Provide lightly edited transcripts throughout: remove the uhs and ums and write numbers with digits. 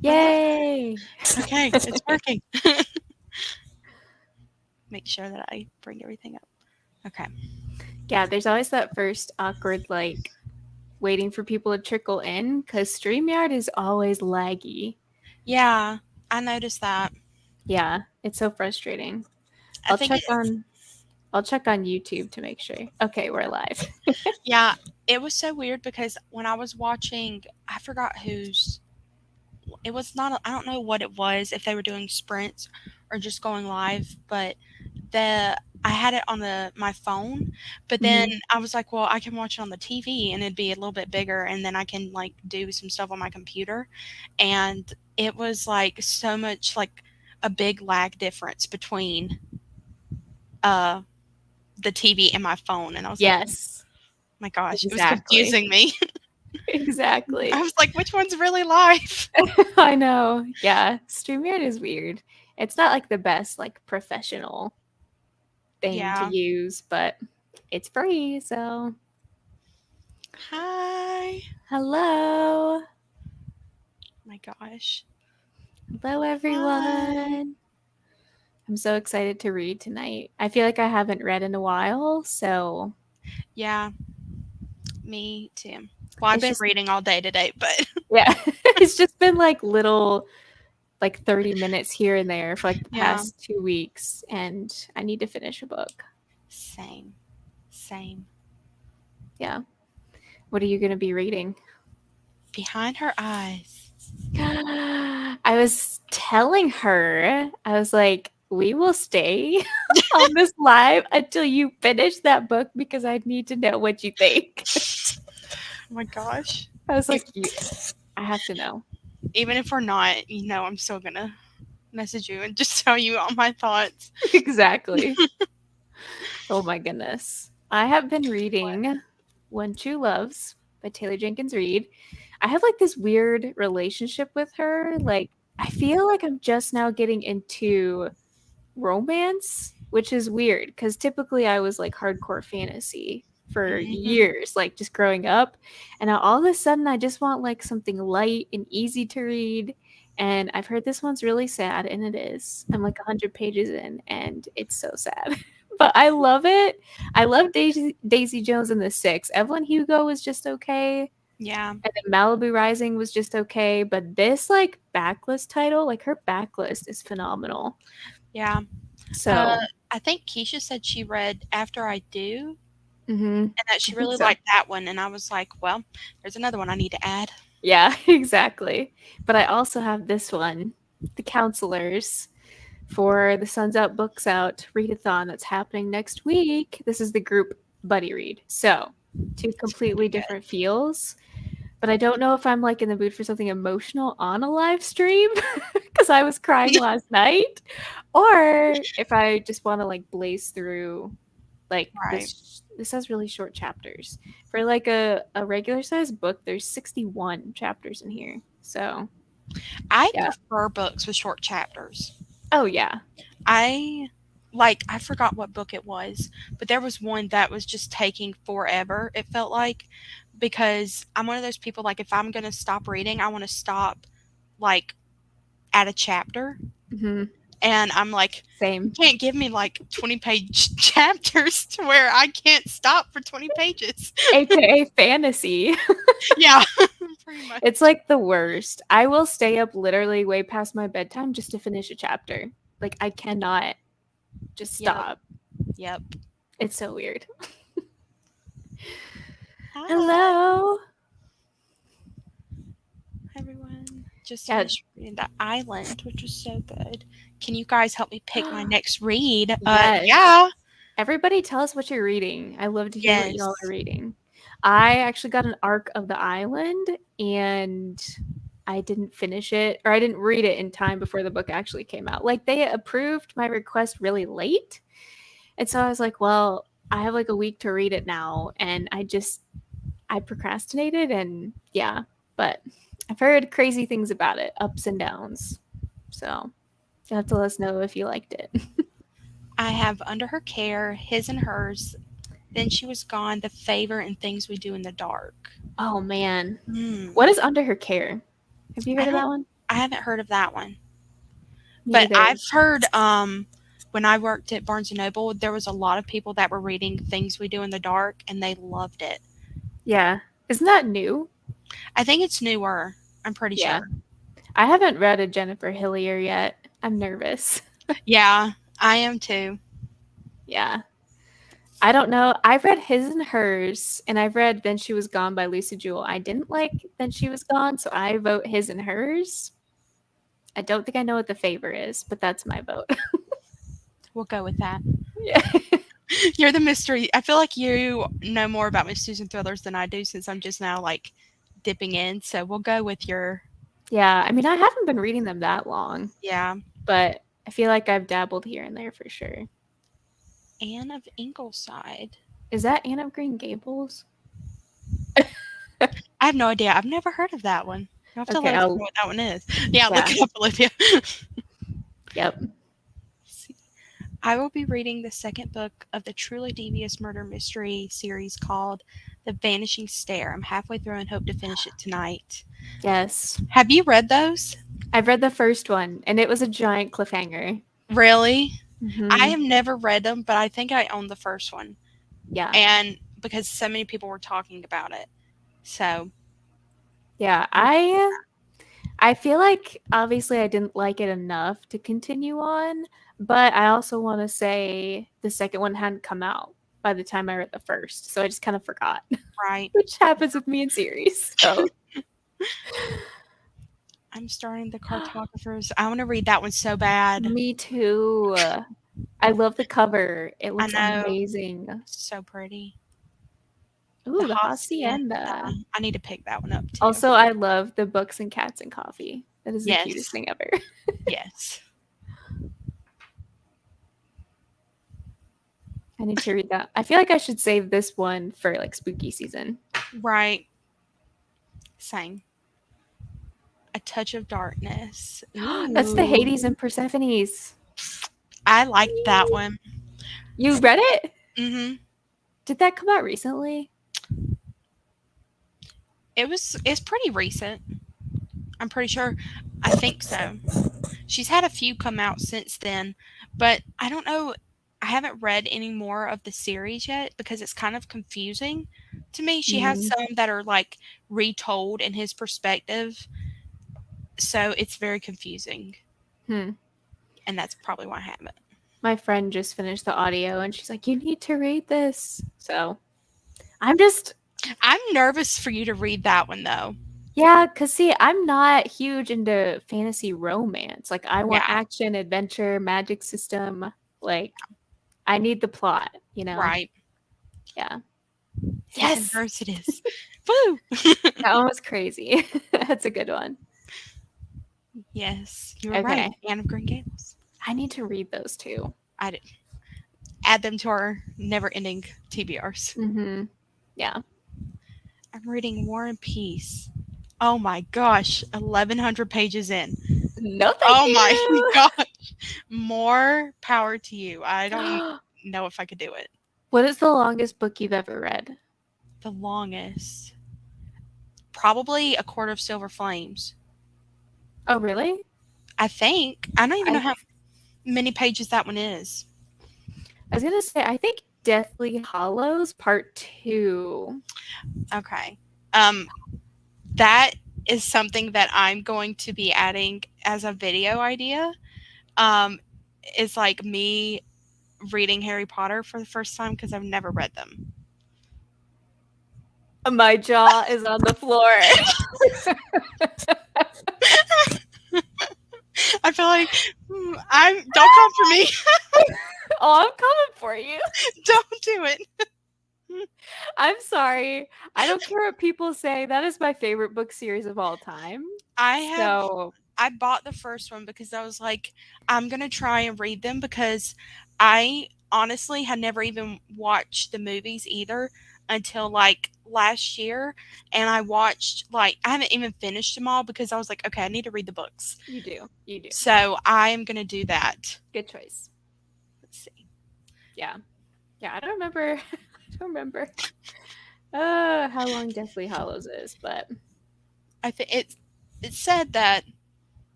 Hello. Yay! Okay, it's working. Make sure that I bring everything up. Okay. Yeah, there's always that first awkward, like, waiting for people to trickle in because StreamYard is always laggy. Yeah, I noticed that. Yeah, it's so frustrating. I I'll think check it, on I'll check on YouTube to make sure. Okay, we're live. yeah, it was so weird because when I was watching, I forgot whose. It was not. I don't know what it was. If they were doing sprints or just going live, but the I had it on the my phone, but then Hmm. I was like, well, I can watch it on the TV and it'd be a little bit bigger, and then I can like do some stuff on my computer, and it was like so much like a big lag difference between uh the TV and my phone, and I was like, oh Yes, my gosh, it was exactly. confusing me. I Exactly. was like, which one's really live? I know. Yeah, StreamYard is weird. It's not like the best, like, professional thing to Yeah. use, but it's free, so Hi. hello. My gosh. Hello, Hi. everyone. I'm so excited to read tonight. I feel like I haven't read in a while, so Yeah, me too. Well, I've it's been just reading all day today, but yeah, it's just been like little like 30 minutes here and there for like the yeah, past 2 weeks and I need to finish a book. same. Same. Yeah. What are you going to be reading? Behind her eyes. I was telling her, I was like, we will stay on this live until you finish that book because I need to know what you think. Oh my gosh. I was E- like, I have to know. Even if we're not, I'm still gonna message you and just tell you all my thoughts. Exactly. Oh my goodness. I have been What? reading When True Loves by Taylor Jenkins Reid. I have like this weird relationship with her. Like, I feel like I'm just now getting into romance, which is weird because typically I was like hardcore fantasy for Hmm. years, like just growing up. And now all of a sudden I just want like something light and easy to read. And I've heard this one's really sad, and it is. I'm like 100 pages in, and it's so sad. But I love it. I love Daisy Jones and the Six. Evelyn Hugo was just okay. Yeah. And then Malibu Rising was just okay. But this like backlist title, like her backlist is phenomenal. Yeah. Uh, So I think Keisha said she read After I Do mhm, and that I she think really so. liked that one. And I was like, well, there's another one I need to add. Yeah, exactly. But I also have this one, The Counselors, for the Suns Out Books Out readathon that's happening next week. This is the group buddy read. So, two It's gonna be completely good. different feels. But I don't know if I'm like in the mood for something emotional on a live stream because I was crying last night, or if I just want to like blaze through like Right. this has really short chapters. For like a regular sized book, there's 61 chapters in here. So, I yeah. prefer books with short chapters. Oh yeah. I I forgot what book it was, but there was one that was just taking forever, it felt like, because I'm one of those people, like, if I'm gonna stop reading, I wanna stop, like, at a chapter, Mhm. and I'm like, "You Same. can't give me, like, 20-page chapters to where I can't stop for 20 pages." AKA fantasy. Yeah, pretty much. It's like the worst. I will stay up literally way past my bedtime just to finish a chapter. Like I cannot just Yep, stop. yep. It's so weird. Hi, Hello. everyone. Just Yeah. finished reading The Island, which was so good. Can you guys help me pick my next read? Yes. Yeah. Everybody tell us what you're reading. I love to hear what y'all are Yes. reading. I actually got an arc of the island and I didn't finish it or I didn't read it in time before the book actually came out. Like they approved my request really late. And so I was like, well, I have like a week to read it now and I procrastinated and yeah, but I've heard crazy things about it, ups and downs. So you'll have to let us know if you liked it. I have Under Her Care, His and Hers, Then She Was Gone, The Favor, and Things We Do in the Dark. Oh man. Hmm. What is under her care? Have you I heard of don't. that one? I haven't heard of that one, Me but either. I've heard. When I worked at Barnes and Noble, there was a lot of people that were reading Things We Do in the Dark, and they loved it. Yeah. Isn't that new? I think it's newer. I'm pretty Yeah. sure. I haven't read a Jennifer Hillier yet. I'm nervous. Yeah, I am too. Yeah. I don't know. I've read His and Hers, and I've read Then She Was Gone by Lucy Jewell. I didn't like Then She Was Gone, so I vote His and Hers. I don't think I know what the favor is, but that's my vote. We'll go with that. Yeah. You're the mystery. I feel like you know more about mysteries and thrillers than I do since I'm just now like dipping in. So we'll go with your Yeah. I mean, I haven't been reading them that long, yeah. but I feel like I've dabbled here and there for sure. Anne of Ingleside. Is that Anne of Green Gables? I have no idea. I've never heard of that one. You'll have to Okay, let us know what that one is. Yeah, look yeah. it up, Olivia. Yep. I will be reading the second book of the truly devious murder mystery series called The Vanishing Stair. I'm halfway through and hope to finish it tonight. Yes. Have you read those? I've read the first one, and it was a giant cliffhanger. Really? Mhm. I have never read them, but I think I own the first one. Yeah. And because so many people were talking about it. So, Yeah, I feel like obviously I didn't like it enough to continue on, but I also want to say the second one hadn't come out by the time I read the first, so I just kind of forgot, right. which happens with me in series. So I'm starting the Cartographers. I want to read that one so bad. me too. I love the cover. It looks know. amazing. So pretty. Ooh, the Hacienda. Hacienda. I need to pick that one up too. Also, I love the Books and Cats and Coffee. That is the Yes. cutest thing ever. Yes. I need to read that. I feel like I should save this one for like spooky season. Right. Same. A Touch of Darkness. That's the Ooh. Hades and Persephone's. I liked that one. You read it? Mm-hmm. Did that come out recently? It's pretty recent. I'm pretty sure. I think so. She's had a few come out since then, but I don't know. I haven't read any more of the series yet because it's kind of confusing to me. She has some that are like retold in his perspective, so it's very confusing. And that's probably why I haven't. My friend just finished the audio and she's like, "You need to read this." So I'm nervous for you to read that one though. Yeah, because see, I'm not huge into fantasy romance. Like, I want Yeah. action, adventure, magic system. Like, I need the plot, you know? Right. Yeah. Yes. Yes, it is. Woo! That one was crazy. That's a good one. Yes, you were right. Anne of Green Gables. I need to read those too. I did. Add them to our never-ending TBRs. Mm-hmm. Yeah. I'm reading War and Peace. Oh my gosh, 1,100 pages in. No, thank you. My gosh, more power to you. I don't know if I could do it. What is the longest book you've ever read? The longest, probably A Court of Silver Flames. Oh, really? I think. I don't even know how many pages that one is. I was gonna say, I think Deathly Hallows Part 2. Okay. That is something that I'm going to be adding as a video idea. It's like me reading Harry Potter for the first time because I've never read them. My jaw is on the floor. I feel like don't come for me. Oh, I'm coming for you. Don't do it. I'm sorry. I don't care what people say. That is my favorite book series of all time. I bought the first one because I was like, I'm going to try and read them because I honestly had never even watched the movies either until like last year. And I watched I haven't even finished them all because I was like, okay, I need to read the books. You do. So I am going to do that. Good choice. Let's see. Yeah. I don't remember. how long Deathly Hallows is, but I think it's it said that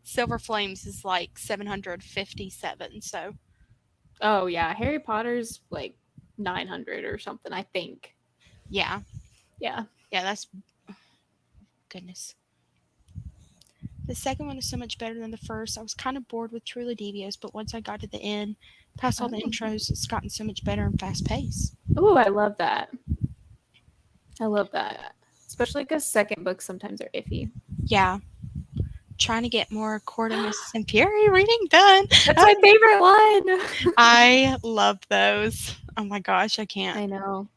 Silver Flames is like 757. So Oh yeah, Harry Potter's like 900 or something, I think. yeah, Yeah. yeah, that's goodness. The second one is so much better than the first. I was kind of bored with Truly Devious, but once I got to the end, past all the intros, it's gotten so much better and fast paced. Oh, I love that. I love that. Especially because second books sometimes are iffy. Yeah. Trying to get more Courtimus and Fury reading done. That's my favorite one. I love those. Oh my gosh, I can't. I know.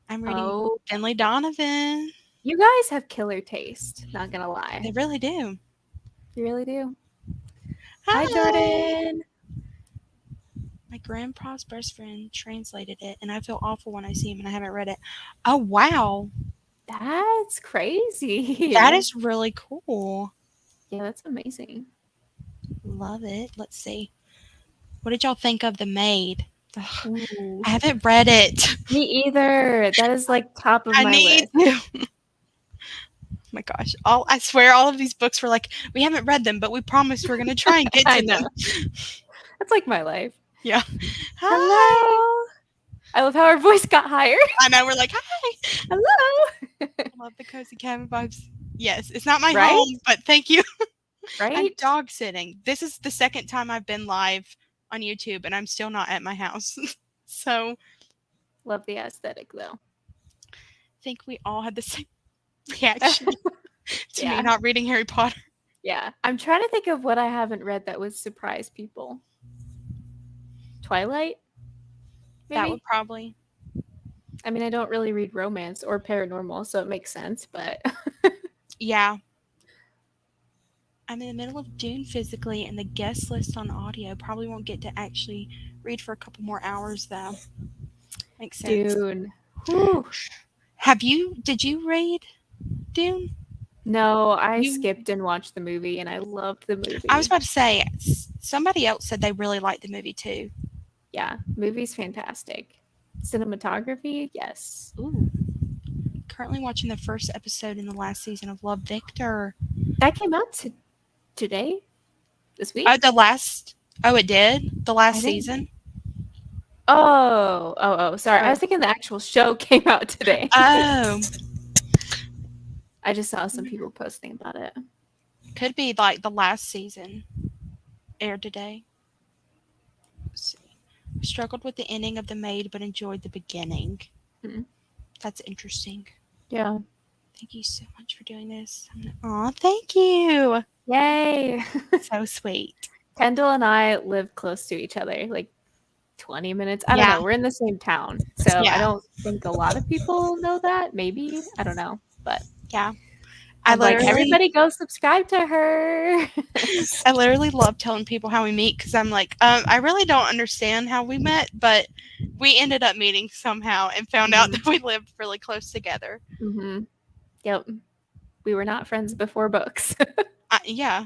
I'm reading Oh, Finley Donovan. you guys have killer taste. Not gonna lie, They really do. you really do. Hi, Jordan. My grandpa's best friend translated it, and I feel awful when I see him and I haven't read it. Oh, wow. That's crazy. That is really cool. Yeah, that's amazing. Love it. Let's see. What did y'all think of The Maid? Ugh, Ooh. I haven't read it. Me either. That is like top of I my need list. to. Oh my gosh. I swear all of these books were like, we haven't read them, but we promised we're going to try and get I to know. them. That's like my life. Yeah. Hi. Hello. I love how our voice got higher. I know. We're like, hi. Hello. I love the cozy cabin vibes. Yes. It's not my Right? home, but thank you. I'm Right? dog sitting. This is the second time I've been live on YouTube, and I'm still not at my house. So Love the aesthetic though. I think we all had the same reaction to Yeah. me not reading Harry Potter. Yeah. I'm trying to think of what I haven't read that would surprise people. Twilight? Maybe? That would probably. I mean, I don't really read romance or paranormal, so it makes sense, but Yeah. I'm in the middle of Dune physically, and the guest list on audio probably won't get to actually read for a couple more hours, though. Makes sense. Dune. Whew. Did you read Dune? No, I You- skipped and watched the movie, and I loved the movie. I was about to say, somebody else said they really liked the movie too. Yeah, movie's fantastic. Cinematography, yes. Ooh. Currently watching the first episode in the last season of Love, Victor. That came out today? This week? It did? The last I think- season? Oh, sorry. I was thinking the actual show came out today. Oh. I just saw some people posting about it. Could be like the last season aired today. Let's see. Struggled with the ending of The Maid, but enjoyed the beginning. Hmm. That's interesting. Yeah. Thank you so much for doing this. Aw, thank you. Yay. So sweet. Kendall and I live close to each other, like 20 minutes. I don't Yeah. know. We're in the same town. So Yeah. I don't think a lot of people know that. Maybe. I don't know. But Yeah. I'm like, everybody go subscribe to her. I literally love telling people how we meet because I'm like, I really don't understand how we met, but we ended up meeting somehow and found out that we lived really close together. Mm-hmm. Yep. We were not friends before books. Yeah.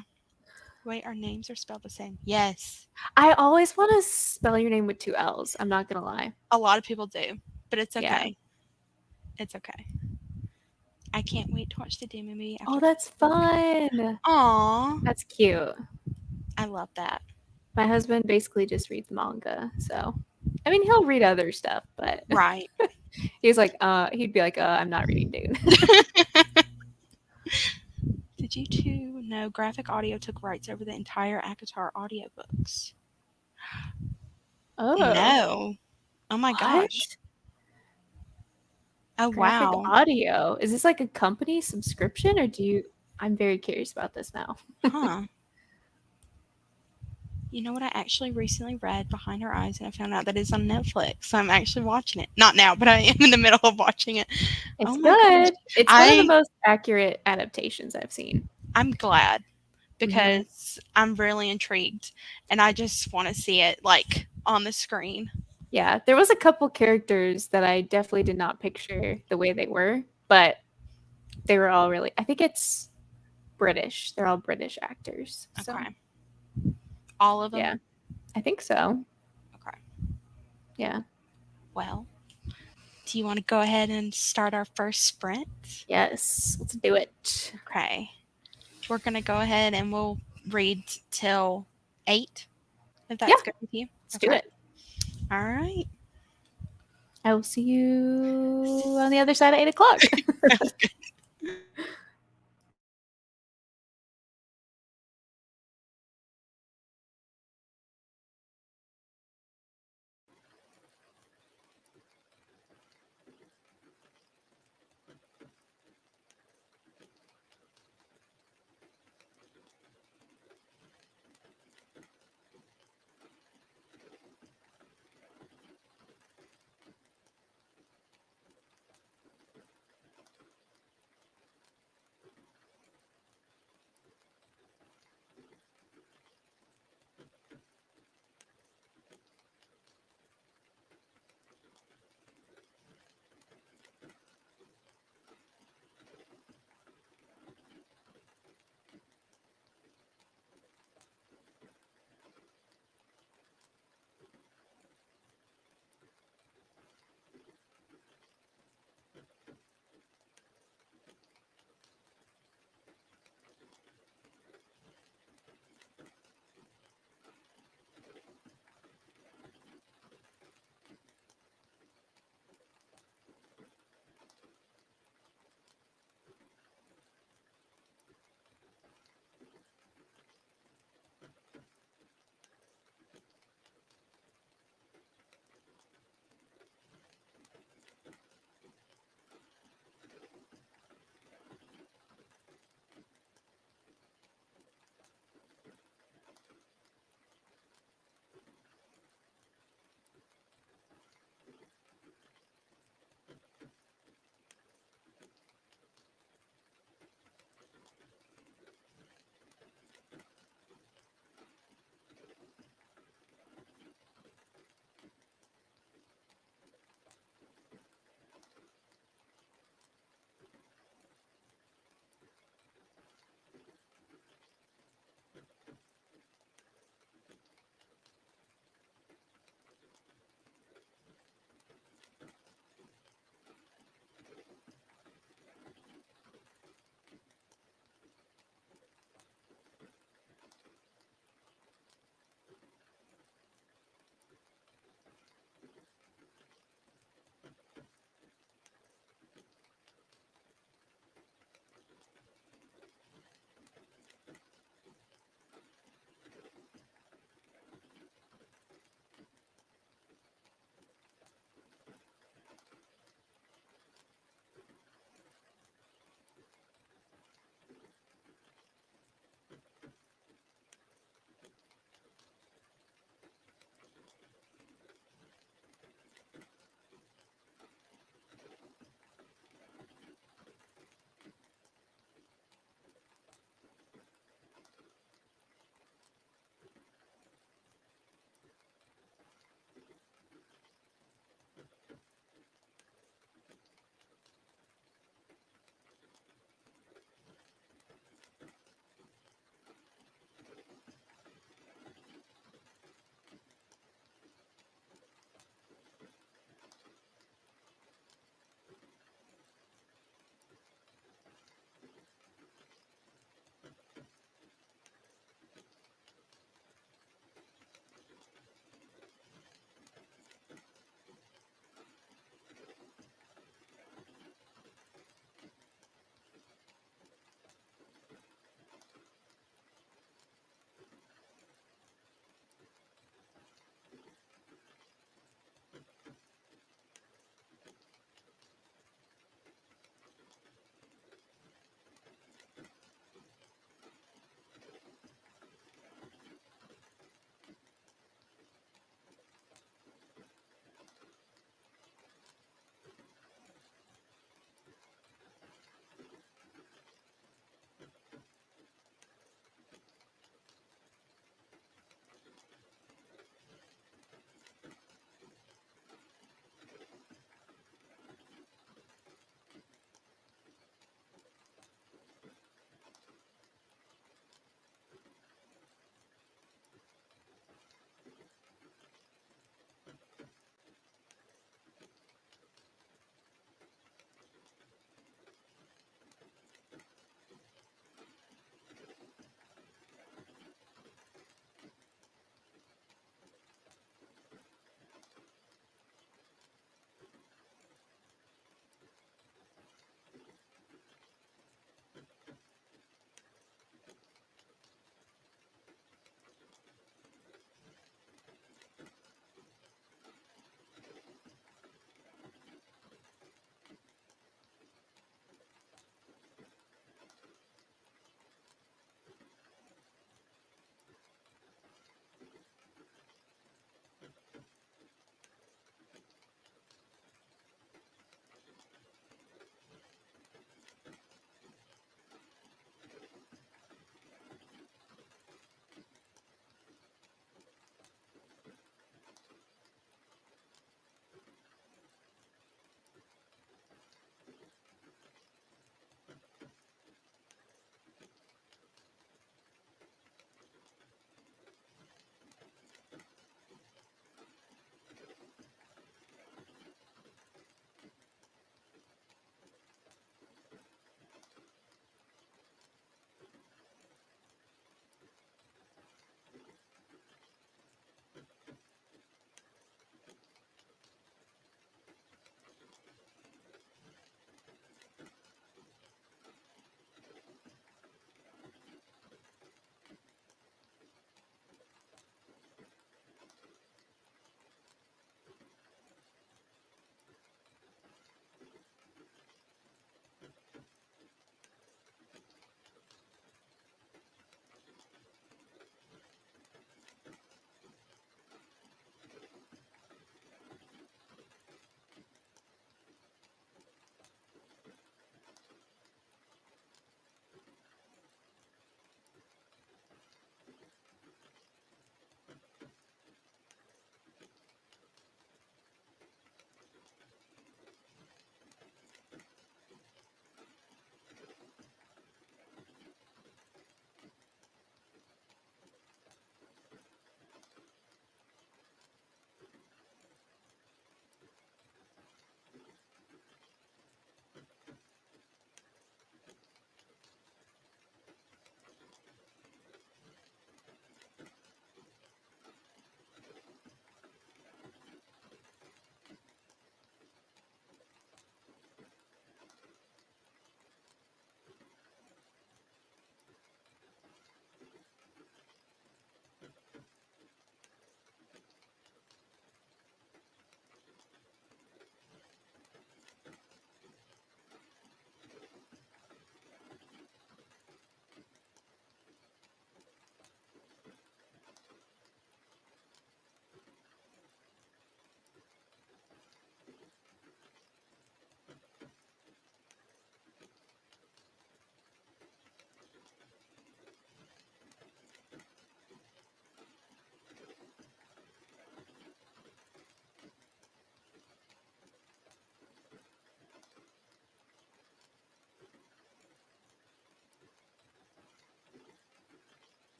Wait, our names are spelled the same. Yes. I always want to spell your name with 2 L's. I'm not going to lie. A lot of people do, but it's okay. Yeah. It's okay. I can't wait to watch the Dune movie. Oh, that's fun. Aw. That's cute. I love that. My husband basically just reads manga. So, I mean, he'll read other stuff, but Right. he's like, he'd be like, I'm not reading Dune. Did you two know Graphic Audio took rights over the entire ACOTAR audiobooks? Oh. No. Oh my gosh. Oh, Graphic wow. Audio. Is this like a company subscription or I'm very curious about this now. Huh. You know what? I actually recently read Behind Her Eyes and I found out that it's on Netflix. So I'm actually watching it. Not now, but I am in the middle of watching it. It's Oh my gosh. good. It's one of the most accurate adaptations I've seen. I'm glad because I'm really intrigued and I just want to see it like on the screen. Yeah, there was a couple characters that I definitely did not picture the way they were, but they were all really, I think it's British. They're all British actors. So, Okay. All of them? yeah, I think so. Okay. Yeah. Well, Do you want to go ahead and start our first sprint? Yes, let's do it. Okay. We're going to go ahead and we'll read till 8, if that's good with you. Let's do it. All right. I will see you on the other side at 8 o'clock. Sounds good.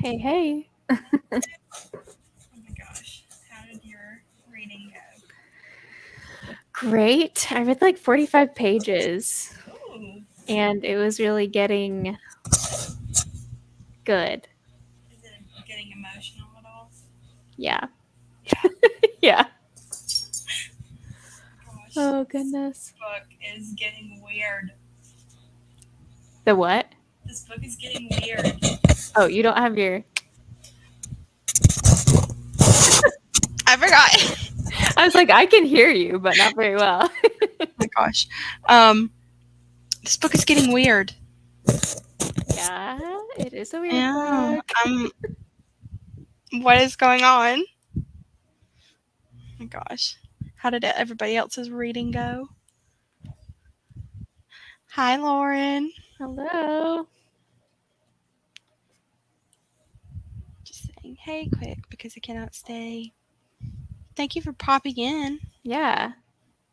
Hey, hey. Oh my gosh. How did your reading go? Great. I read like 45 pages Ooh. and it was really getting good. Is it getting emotional at all? Yeah. Yeah. Yeah. Gosh. Oh, This goodness. book is getting weird. The what? This book is getting weird. Oh, you don't have your. I forgot. I was like, I can hear you, but not very well. Oh my gosh. This book is getting weird. Yeah, it is a weird Yeah. book. What is going on? Oh my gosh. How did everybody else's reading go? Hi, Lauren. Hello. Just saying hey quick because I cannot stay. Thank you for popping in. Yeah.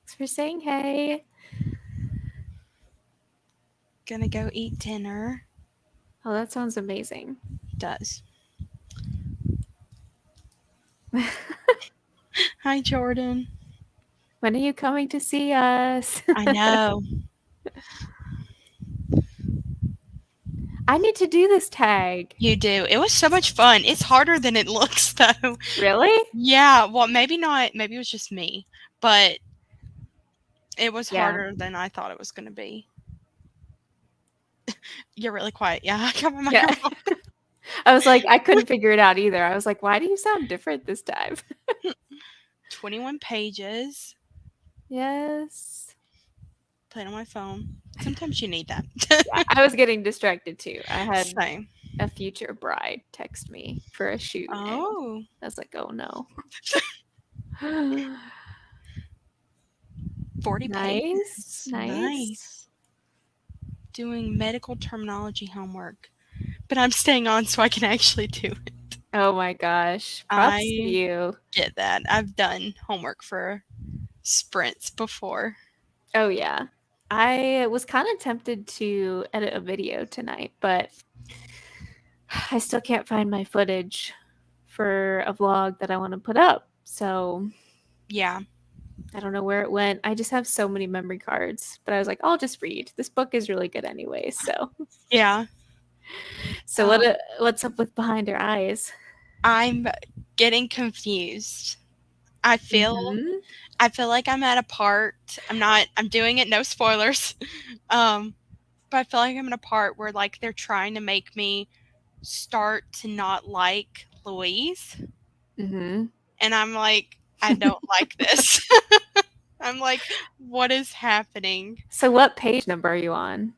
Thanks for saying hey. Gonna go eat dinner. Oh, that sounds amazing. Does. Hi, Jordan. When are you coming to see us? I know. I need to do this tag. You do. It was so much fun. It's harder than it looks, though. Really? Yeah. Well, maybe not. Maybe it was just me, but it was Yeah. harder than I thought it was going to be. You're really quiet. Yeah, I got my Yeah. microphone. I was like, I couldn't figure it out either. I was like, why do you sound different this time? 21 pages. Yes. Playing on my phone. Sometimes you need that. Yeah, I was getting distracted too. I had Same. a future bride text me for a shoot. Oh. I was like, oh no. 40 Nice. pages. Nice. Doing medical terminology homework. But I'm staying on so I can actually do it. Oh my gosh. Props to you. Get that. I've done homework for sprints before. Oh yeah. I was kind of tempted to edit a video tonight, but I still can't find my footage for a vlog that I want to put up. So Yeah. I don't know where it went. I just have so many memory cards, but I was like, I'll just read. This book is really good anyway. So Yeah. so what's up with Behind Her Eyes? I'm getting confused. I feel Mhm. I feel like I'm at a part. I'm doing it, no spoilers. But I feel like I'm at a part where like they're trying to make me start to not like Louise. Mhm. And I'm like, I don't like this. I'm like, what is happening? So what page number are you on?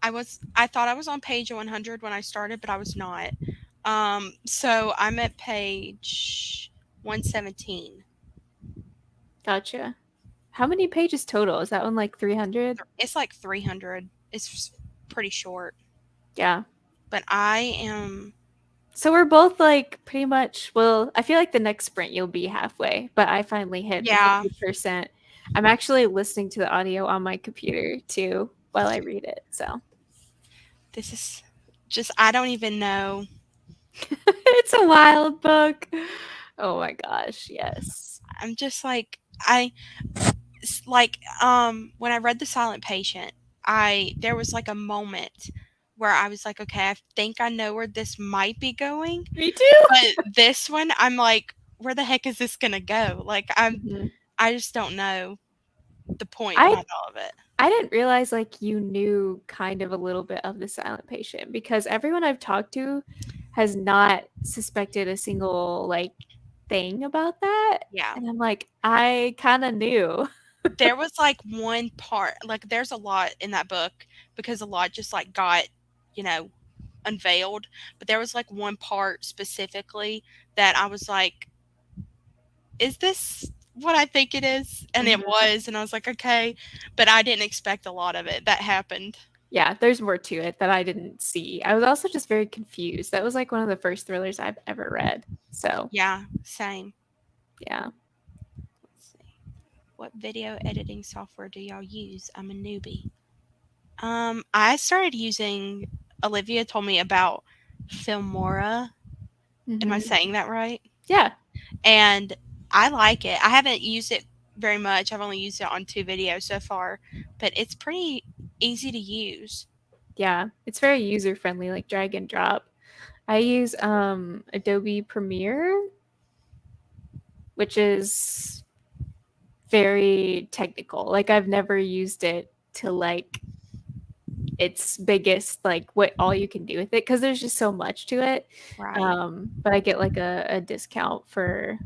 I thought I was on page 100 when I started, but I was not. So I'm at page 117. Gotcha. How many pages total? Is that one like 300? It's like 300. It's pretty short. Yeah. But I am. So we're both like pretty much, well, I feel like the next sprint you'll be halfway, but I finally hit the Yeah. 50%. I'm actually listening to the audio on my computer too while I read it. So This is just. I don't even know. it's a wild book. Oh my gosh, yes. I'm just like when I read The Silent Patient, there was like a moment where I was like, okay, I think I know where this might be going. Me too. But this one, I'm like, where the heck is this gonna go? Like Mhm. I just don't know the point I behind all of it. I didn't realize like you knew kind of a little bit of the silent patient because everyone I've talked to has not suspected a single like thing about that. Yeah. And I'm like, I kind of knew. There was like one part, like there's a lot in that book because a lot just like got, you know, unveiled. But there was like one part specifically that I was like, is this what I think it is? And it Mhm. was, and I was like, okay, but I didn't expect a lot of it that happened. Yeah, there's more to it that I didn't see. I was also just very confused. That was like one of the first thrillers I've ever read. So, Yeah, same. yeah. Let's see. What video editing software do y'all use? I'm a newbie. I started using Olivia told me about Filmora. Am I Mhm. saying that right? Yeah. And I like it. I haven't used it very much. I've only used it on 2 videos so far, but it's pretty easy to use. Yeah. It's very user friendly, like drag and drop. I use Adobe Premiere, which is very technical. Like I've never used it to like its biggest like what all you can do with it because there's just so much to it. Right. But I get like a discount for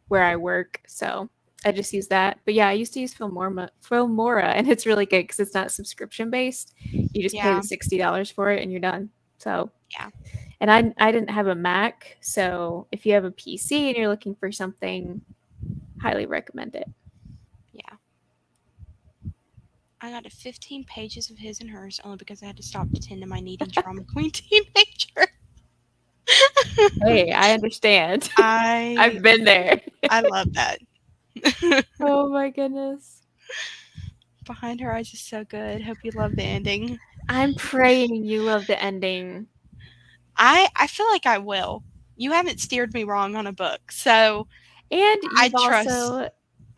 where I work, so I just use that. But yeah, I used to use Filmora, and it's really good because it's not subscription based. You just pay the Yeah. $60 for it, and you're done. So, Yeah. and I didn't have a Mac, so if you have a PC and you're looking for something, highly recommend it. Yeah. I got 15 pages of his and hers only because I had to stop to tend to my needy trauma queen teenager. Hey, I understand. I I've been there. I love that. Oh my goodness. Behind Her Eyes is so good. Hope you love the ending. I'm praying you love the ending. I feel like I will. You haven't steered me wrong on a book, so And I you've trust. also,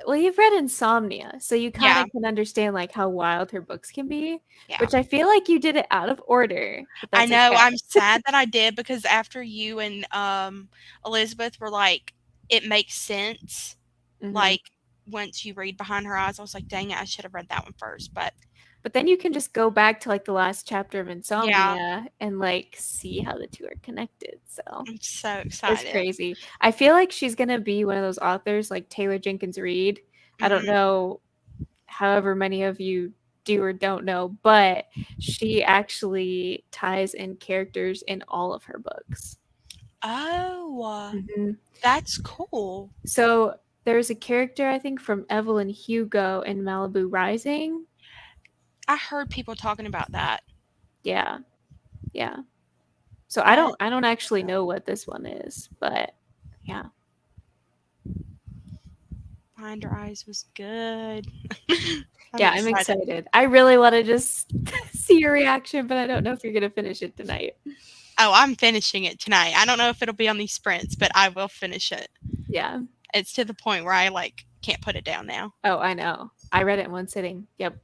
well, you've read Insomnia, so you kind Yeah, of can understand like how wild her books can be, yeah. which I feel like you did it out of order, but I that's know. okay. I'm sad that I did because after you and Elizabeth were like, it makes sense. Hmm. Like once you read Behind Her Eyes, I was like, dang it, I should have read that one first. But But then you can just go back to like the last chapter of yeah, Insomnia and like see how the two are connected. So I'm so it's excited. crazy. I feel like she's gonna be one of those authors like Taylor Jenkins Reid. I don't Hmm. know however many of you do or don't know, but she actually ties in characters in all of her books. Oh, Mhm. that's cool. So there's a character I think from Evelyn Hugo in Malibu Rising. I heard people talking about that. Yeah, yeah. So I That don't I don't actually know what this one is, but yeah. Behind Her Eyes was good. I'm Yeah, I'm excited. excited. I really want to just see your reaction, but I don't know if you're gonna finish it tonight. Oh, I'm finishing it tonight. I don't know if it'll be on these sprints, but I will finish it. Yeah. It's to the point where I like can't put it down now. Oh, I know. I read it in one sitting. Yep.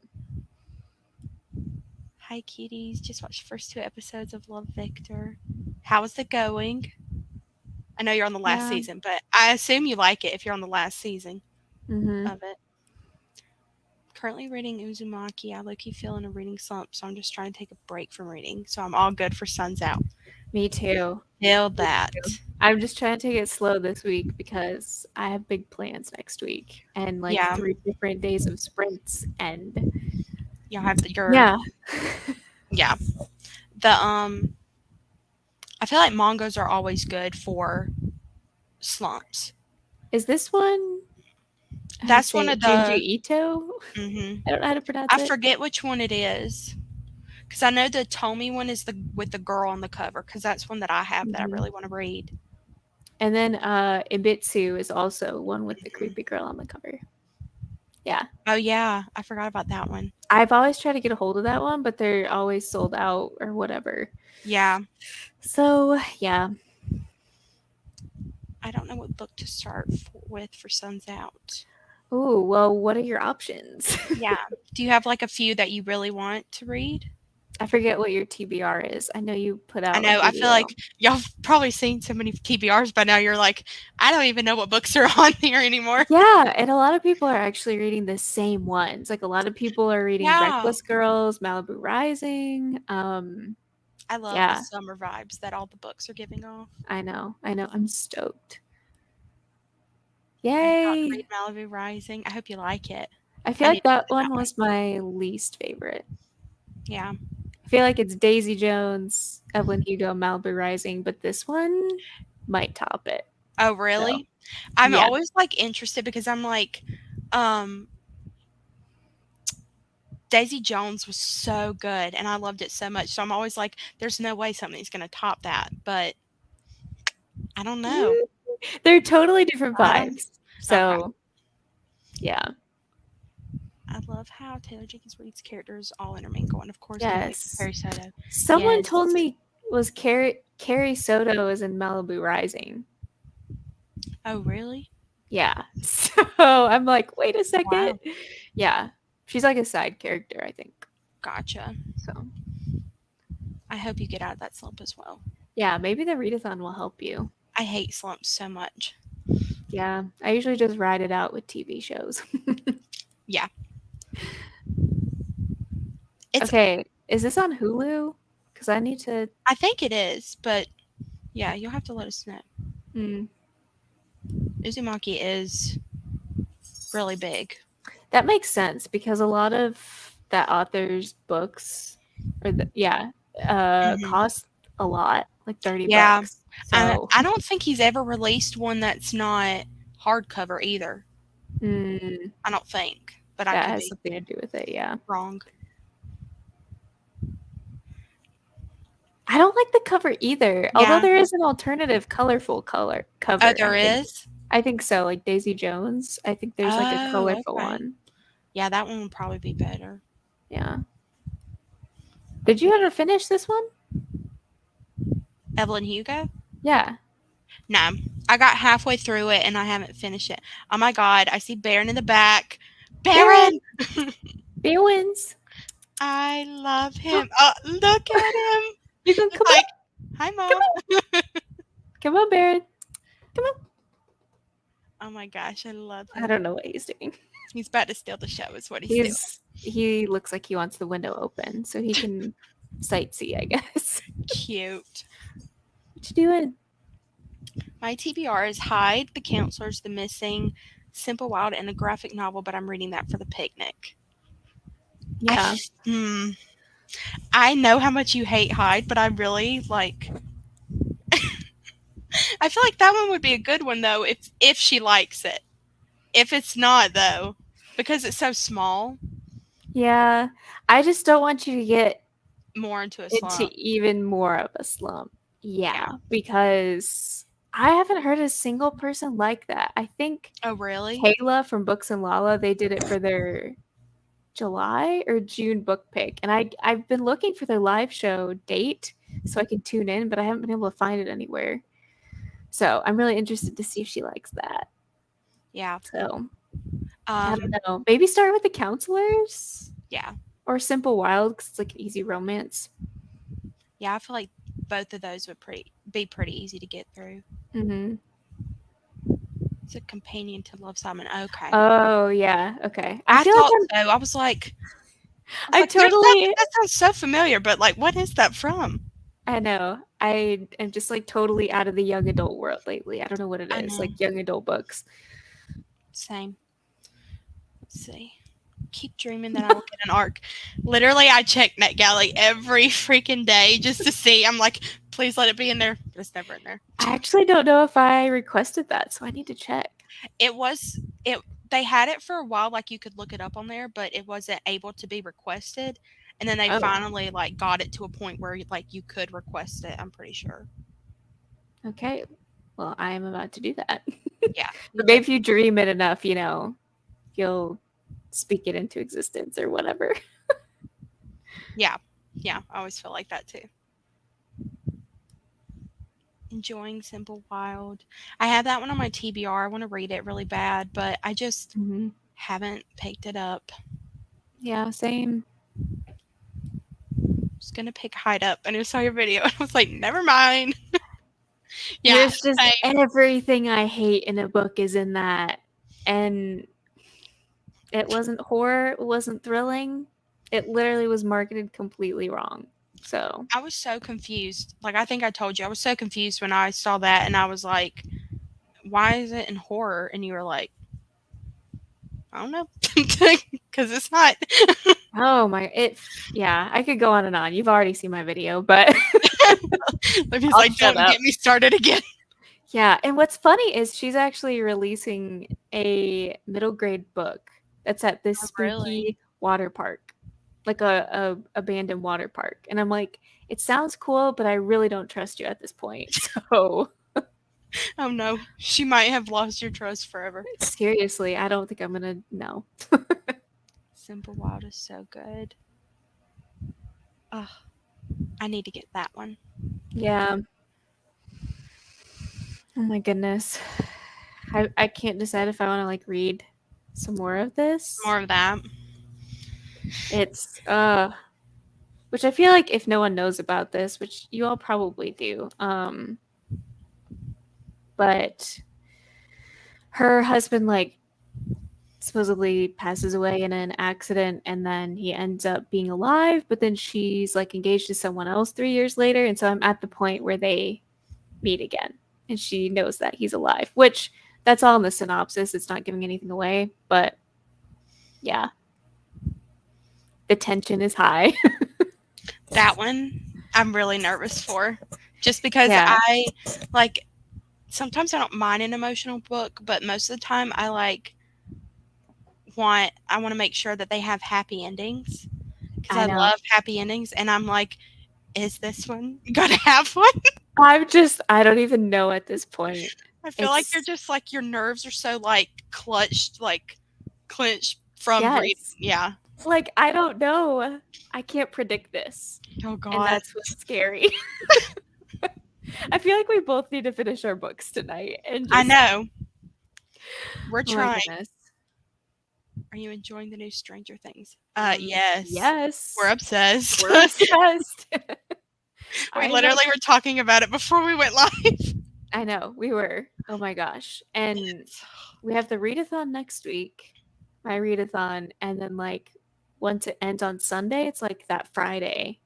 Hi, cuties. Just watched the first 2 episodes of Love Victor. How is it going? I know you're on the last Yeah. season, but I assume you like it if you're on the last season Mhm. of it. Currently reading Uzumaki. I low key feel in a reading slump, so I'm just trying to take a break from reading. So I'm all good for Sun's Out. Me too. Build Me that. too. I'm just trying to take it slow this week because I have big plans next week and like Yeah, 3 different days of sprints and you'll have your yeah. yeah. The I feel like mangas are always good for slumps. Is this one how do you That's say one of it? Junji the. Ito? Hmm. I don't know how to pronounce I it. forget which one it is because I know the Tomy one is the with the girl on the cover because that's one that I have that I Mhm. really want to read. And then Ibitsu is also one with the Mhm. creepy girl on the cover. Yeah. Oh yeah, I forgot about that one. I've always tried to get a hold of that one, but they're always sold out or whatever. Yeah, So, yeah. I don't know what book to start with for Sun's Out. Ooh, well, what are your options? Yeah, do you have like a few that you really want to read? I forget what your TBR is. I know you put I out a know. I feel video. like y'all have probably seen so many TBRs by now. You're like, I don't even know what books are on here anymore. Yeah, and a lot of people are actually reading the same ones. Like a lot of people are reading Yeah, Reckless Girls, Malibu Rising. I love the Yeah, summer vibes that all the books are giving off. I know. I know. I'm stoked. Have you gotten to Yay. read Malibu Rising? I hope you like it. I feel I like need to that read one that one. was my least favorite. Yeah. I feel like it's Daisy Jones, Evelyn Hugo, Malibu Rising, but this one might top it. Oh, So, really? I'm yeah. always like interested because I'm like, um, Daisy Jones was so good and I loved it so much. So I'm always like, there's no way something's going to top that. But I don't know. They're totally different I don't. vibes. Okay. So, yeah. I love how Taylor Jenkins Reid's characters all intermingle, and of course, we know Yes. Harry Soto. Someone Yes. told me was Carrie Soto is in Malibu Rising. Oh, really? Yeah. So I'm like, wait a second. Wow. Yeah. She's like a side character, I think. Gotcha. So I hope you get out of that slump as well. yeah, maybe the readathon will help you. I hate slumps so much. Yeah. I usually just ride it out with TV shows. Yeah. It's. Okay. Is this on Hulu? Because I need to. I think it is, but yeah, you'll have to let us know. Mm, Uzumaki is really big. that makes sense because a lot of that author's books, Mhm. cost a lot, like $30. Yeah. So I don't think he's ever released one that's not hardcover either. mm, I don't think, but I that could has be something to do with it. Yeah. wrong. I don't like the cover either. Although Yeah. there is an alternative colorful cover. Oh, there I think. is? I think so, like Daisy Jones. I think there's like a Oh, colorful okay. one. Yeah, that one would probably be better. Yeah. Did you ever finish this one? Evelyn Hugo? Yeah. No. I got halfway through it and I haven't finished it. Oh my god, I see Baron in the back. Baron! Bear wins. I love him. Oh, look at him. You can come Like, on. hi, Mom. Come on, Baron. Come on. Oh my gosh, I love him. I don't know what he's doing. He's about to steal the show, is what he's doing. He looks like he wants the window open so he can sightsee, I guess. Cute. What you doing? My TBR is Hyde, The Counselors, The Missing, Simple Wild, and a graphic novel, but I'm reading that for the picnic. Yeah. I know how much you hate Hyde, but I really like. I feel like that one would be a good one though, if she likes it. If it's not though, because it's so small, Yeah. I just don't want you to get more into a into slump. even more of a slump. Yeah. Because I haven't heard a single person like that. I think Oh really? Kayla from Books and Lala, they did it for their July or June book pick. And I've been looking for their live show date so I can tune in, but I haven't been able to find it anywhere. So I'm really interested to see if she likes that. Yeah. So I don't know. Maybe start with The Counselors. Yeah. Or Simple Wild because it's like an easy romance. Yeah, I feel like both of those would be pretty easy to get through. Mm-hmm. It's a companion to Love, Simon. Okay. Oh yeah. Okay. I feel thought like so. I was like, I totally. that sounds so familiar, but like, what is that from? I know. I am just like totally out of the young adult world lately. I don't know what it is. Like young adult books. Same. Let's see. Keep dreaming that I will get an arc. Literally, I check NetGalley every freaking day just to see. I'm like, please let it be in there. But it's never in there. I actually don't know if I requested that, so I need to check. They had it for a while, like you could look it up on there, but it wasn't able to be requested. And then they finally like got it to a point where like you could request it. I'm pretty sure. Okay. Well, I am about to do that. Yeah. But maybe if you dream it enough, you'll speak it into existence or whatever. Yeah. Yeah. I always feel like that too. Enjoying Simple Wild. I have that one on my TBR. I want to read it really bad, but I just haven't picked it up. Yeah, same. I was going to pick Hyde up and I saw your video and I was like, never mind. Yeah. There's just everything I hate in a book is in that. And it wasn't horror. It wasn't thrilling. It literally was marketed completely wrong. So I was so confused. Like, I think I told you, I was so confused when I saw that and I was like, why is it in horror? And you were like, I don't know. Because it's not. Oh my, yeah, I could go on and on. You've already seen my video, but Libby's like, don't get me started again. Yeah, and what's funny is she's actually releasing a middle grade book that's at this spooky water park, like a abandoned water park. And I'm like, it sounds cool, but I really don't trust you at this point. So oh no, she might have lost your trust forever. Seriously, I don't think I'm gonna know. Simple Wild is so good. Ugh, I need to get that one. Yeah. Oh my goodness. I can't decide if I want to like read some more of this. More of that. It's which I feel like if no one knows about this, which you all probably do, but her husband like supposedly passes away in an accident and then he ends up being alive, but then she's like engaged to someone else 3 years later, and so I'm at the point where they meet again and she knows that he's alive, which that's all in the synopsis. It's not giving anything away, but yeah. The tension is high. That one I'm really nervous for. Just because Yeah. I like sometimes I don't mind an emotional book, but most of the time I want to make sure that they have happy endings because I I know. love happy endings, and I'm like, is this one gonna have one? I don't even know at this point. I feel like you're It's just like your nerves are so like clenched from reading. yes. Yeah. Like I don't know. I can't predict this. Oh And God. that's what's scary. I feel like we both need to finish our books tonight and I just know. We're oh my trying. goodness. Are you enjoying the new Stranger Things? Um, Yes. yes. We're obsessed. We're obsessed. We I have literally were talking about it before we went live. I know, we were. Oh my gosh. And we have the readathon next week. My readathon, and then like once it ends on Sunday, it's like that Friday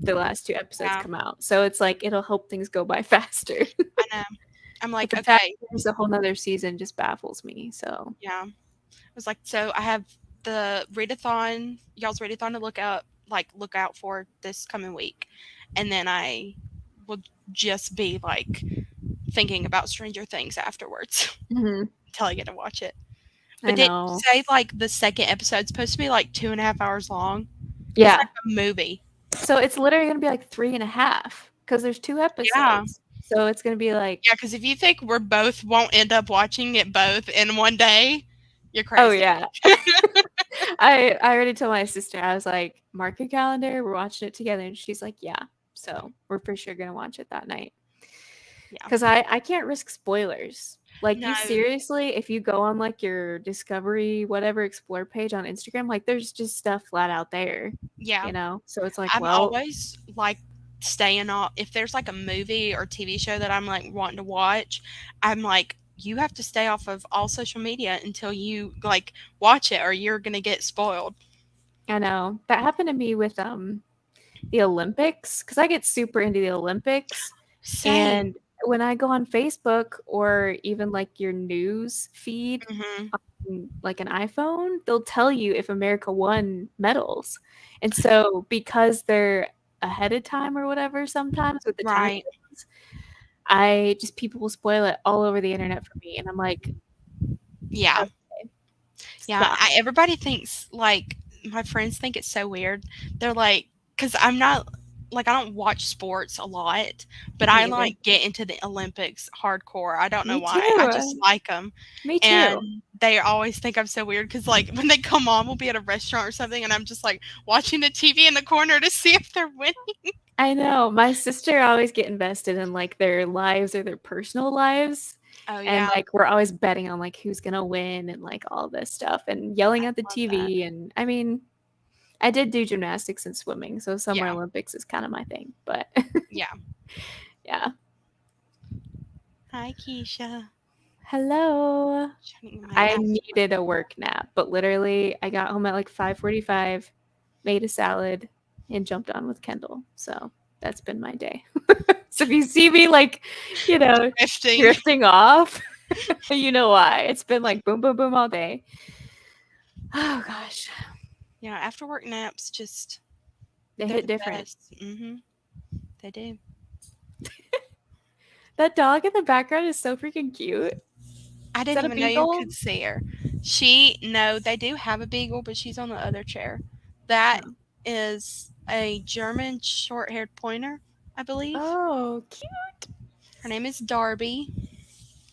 the last 2 episodes Yeah, come out. So it's like it'll help things go by faster. I know. I'm But like, the fact okay, that there's a whole nother season just baffles me. So yeah. I was like, so I have the readathon, y'all's readathon to look out for this coming week, and then I will just be like thinking about Stranger Things afterwards Mhm. until I get to watch it. I But did you know. say like the second episode's supposed to be like 2.5 hours long? It's Yeah. like a movie. So it's literally gonna be like 3.5 because there's 2 Yeah. episodes. So it's gonna be like Yeah, because if you think we're both won't end up watching it both in one day, you're oh crazy. yeah. I already told my sister, I was like, mark your calendar, we're watching it together. And she's like, yeah. So we're for sure gonna watch it that night. Yeah. Because I can't risk spoilers. Like No. you seriously, if you go on like your Discovery, whatever explore page on Instagram, like there's just stuff flat out there, Yeah. you know? So it's like, I'm well, always like staying off. If there's like a movie or TV show that I'm like wanting to watch, I'm like, you have to stay off of all social media until you like watch it or you're gonna get spoiled. I know. That happened to me with the Olympics because I get super into the Olympics. Same. And when I go on Facebook or even like your news feed, Hmm. like an iPhone, they'll tell you if America won medals. And so because they're ahead of time or whatever sometimes with the time Right. zones, I just people will spoil it all over the internet for me. And I'm like, Yeah. okay, Yeah. stop. Everybody thinks like my friends think it's so weird. They're like, because I'm not like I don't watch sports a lot, but Me I either. like get into the Olympics hardcore. I don't know Me why. I too. just like them. Me too. And they always think I'm so weird because, like, when they come on, we'll be at a restaurant or something, and I'm just like watching the TV in the corner to see if they're winning. I know. My sister always get invested in like their lives or their personal lives. Oh And yeah, like we're always betting on like who's gonna win and like all this stuff and I yelling at the love that. TV. And I mean, I did do gymnastics and swimming, so Summer Yeah, Olympics is kind of my thing. But yeah. yeah. Hi, Keisha. Hello. Shutting my I ass. needed a work nap, but literally I got home at like 5:45, made a salad, and jumped on with Kendall. So that's been my day. So if you see me like, you know, Drifting. drifting off, you know why. It's been like boom, boom, boom all day. Oh gosh. Yeah, after work naps just They they're hit the different. best. They do. That dog in the background is so freaking cute. I Is didn't that a even know you beagle? could see her. No, they do have a beagle, but she's on the other chair. That Oh, is a German short-haired pointer, I believe. oh cute. Her name is Darby.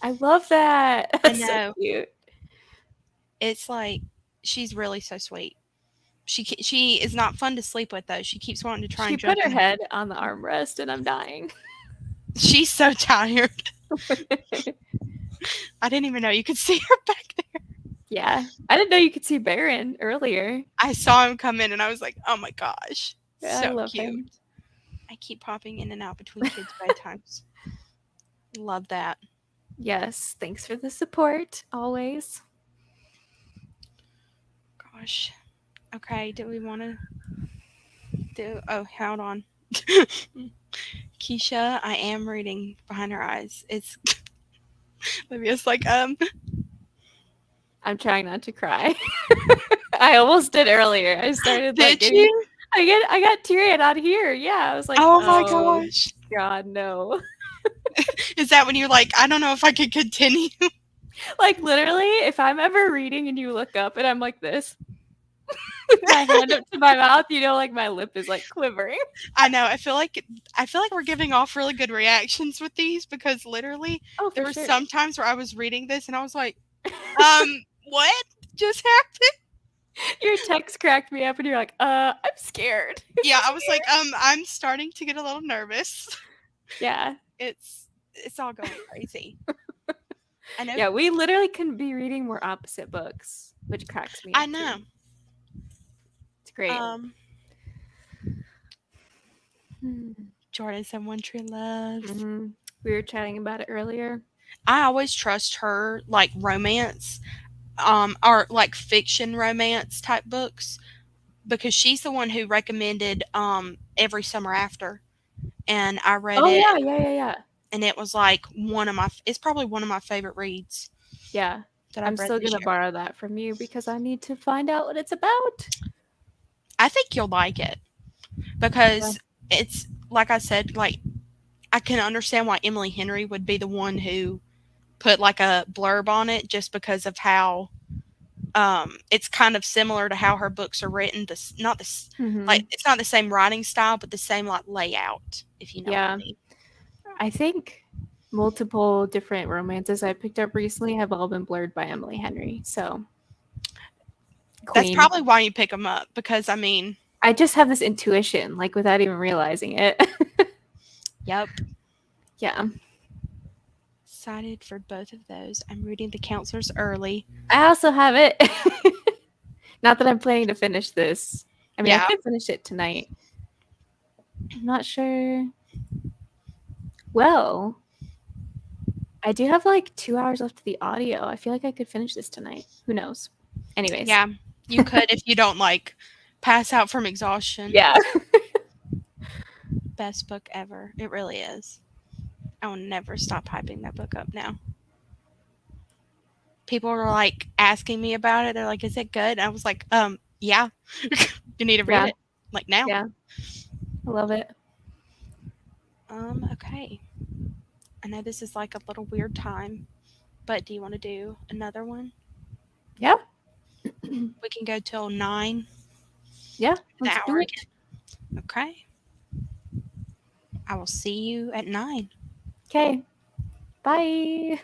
I love that. I That's so know. cute. It's like she's really so sweet. She is not fun to sleep with though. She keeps wanting to try She and jump put her in. head on the armrest and I'm dying. She's so tired. I didn't even know you could see her back there. Yeah. I didn't know you could see Baron earlier. I saw him come in and I was like, oh my gosh. Yeah, So I love cute. him. I keep popping in and out between kids' bedtimes. Love that. Yes. Thanks for the support. Always. Gosh. Okay, do we want to do. Oh, hold on. Keisha, I am reading Behind Her Eyes. It's. Olivia's like, I'm trying not to cry. I almost did earlier. I started like did you? I got teary-eyed out here. Yeah. I was like, Oh my gosh. God, no. Is that when you're like, I don't know if I could continue? Like literally, if I'm ever reading and you look up and I'm like this with my hand up to my mouth, you know, like my lip is like quivering. I know. I feel like we're giving off really good reactions with these because literally Oh, there for were sure. some times where I was reading this and I was like, what just happened? Your text cracked me up and you're like, I'm scared. Yeah, I was like, I'm starting to get a little nervous. Yeah. It's all going crazy. I know. Yeah, we literally couldn't be reading more opposite books, which cracks me up. I know. Too. It's great. Jordan said One True Love. Mm-hmm. We were chatting about it earlier. I always trust her like romance, or like fiction romance type books because she's the one who recommended Every Summer After, and I read it. Oh yeah. And it was like it's probably one of my favorite reads. Yeah. That I'm still gonna borrow that from you because I need to find out what it's about. I think you'll like it because it's like I said, like I can understand why Emily Henry would be the one who put like a blurb on it just because of how it's kind of similar to how her books are written. Like it's not the same writing style, but the same like layout, if you know what I mean. I think multiple different romances I picked up recently have all been blurred by Emily Henry. So That's probably why you pick them up because I mean, I just have this intuition, like without even realizing it. Yep. Yeah. Excited for both of those. I'm reading The Counselors early. I also have it. Not that I'm planning to finish this. I mean, I could finish it tonight. I'm not sure. Well, I do have like 2 hours left of the audio. I feel like I could finish this tonight. Who knows? Anyways. Yeah, you could if you don't like pass out from exhaustion. Yeah. Best book ever. It really is. I will never stop hyping that book up now. People were like asking me about it. They're like, "Is it good?" And I was like, yeah. You need to read it like now. Yeah. I love it. Okay. I know this is like a little weird time, but do you want to do another one? Yeah. We can go till 9. Yeah. Let's do it. Okay. I will see you at 9. Okay. Bye.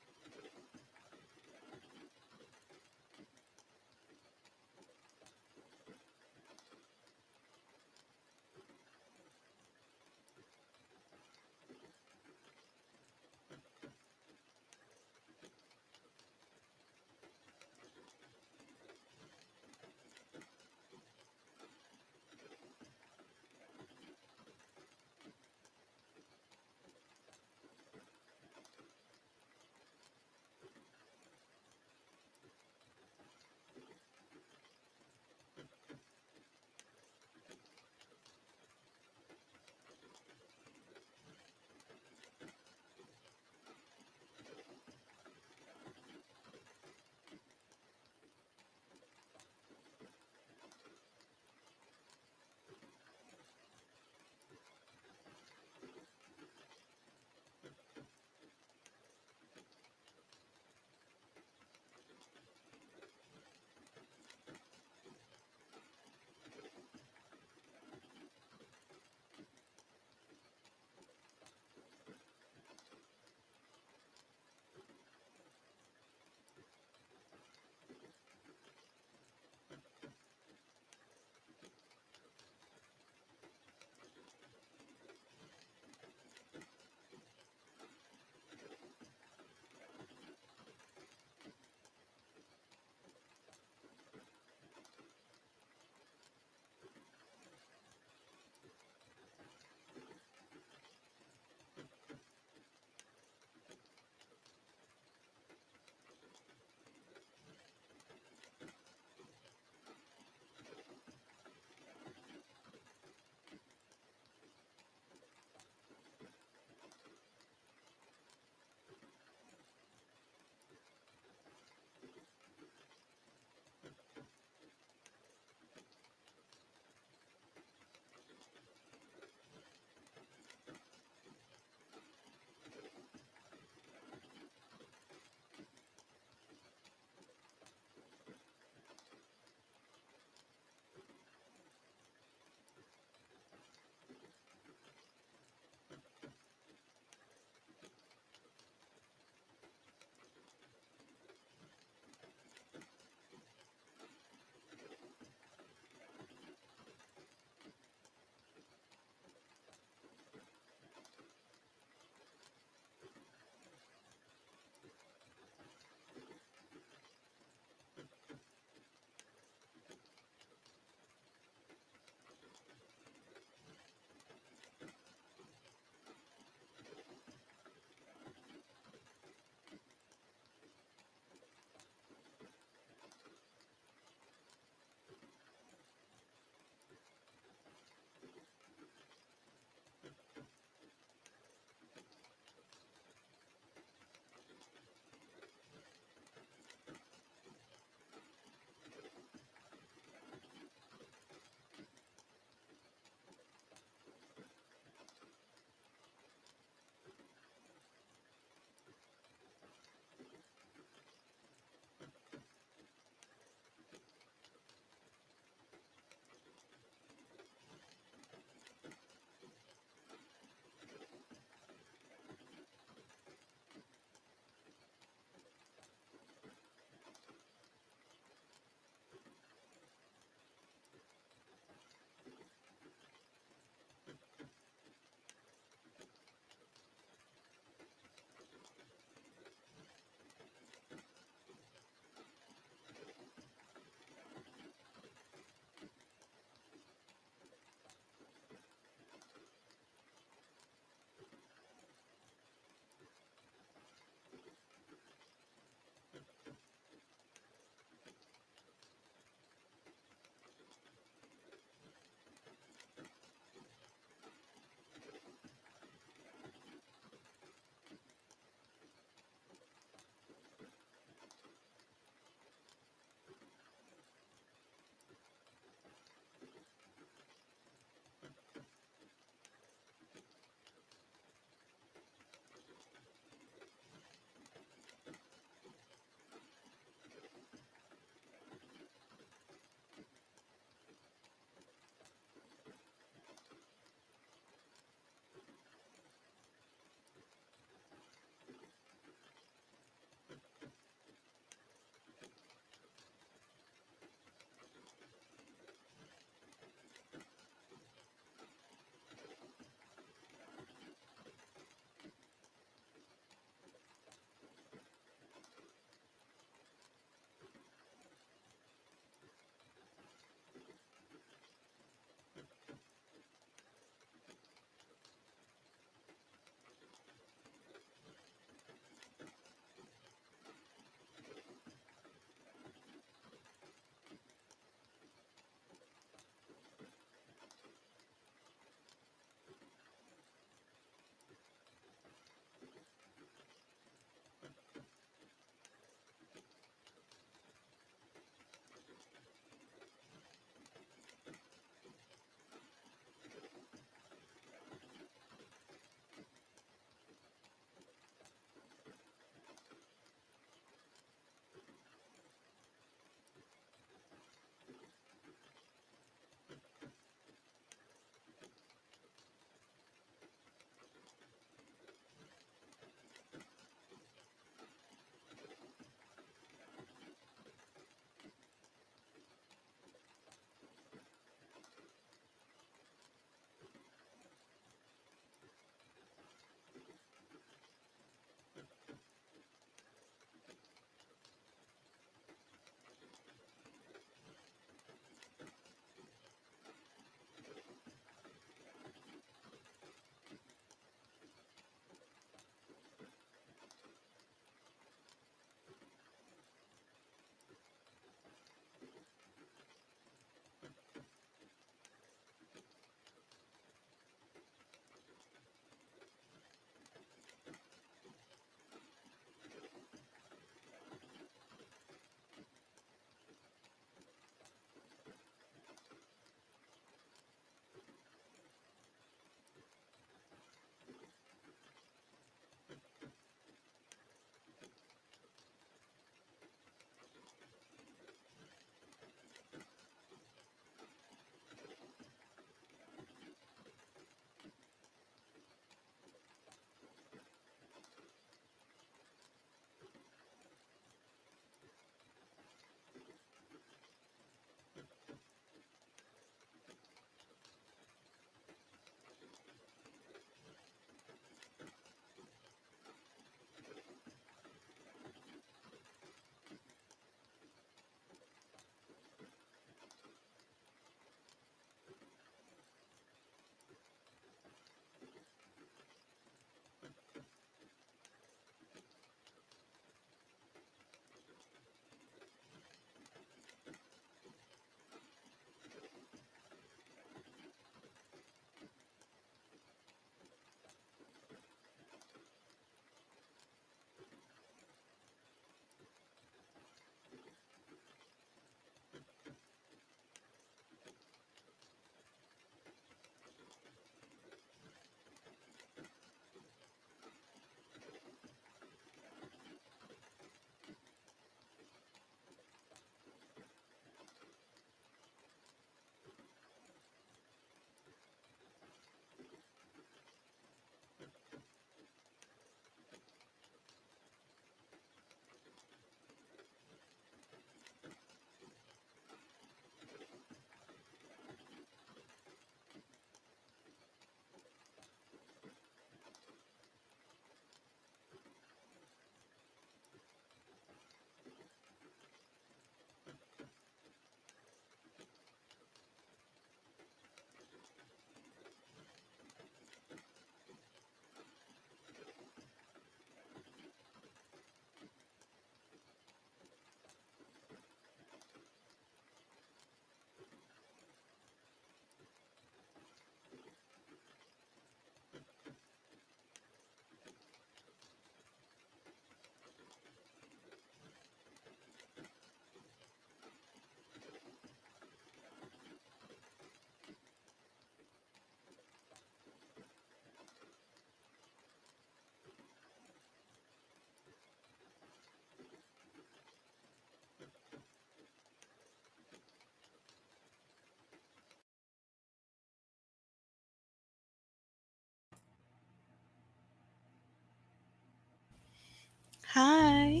Hi.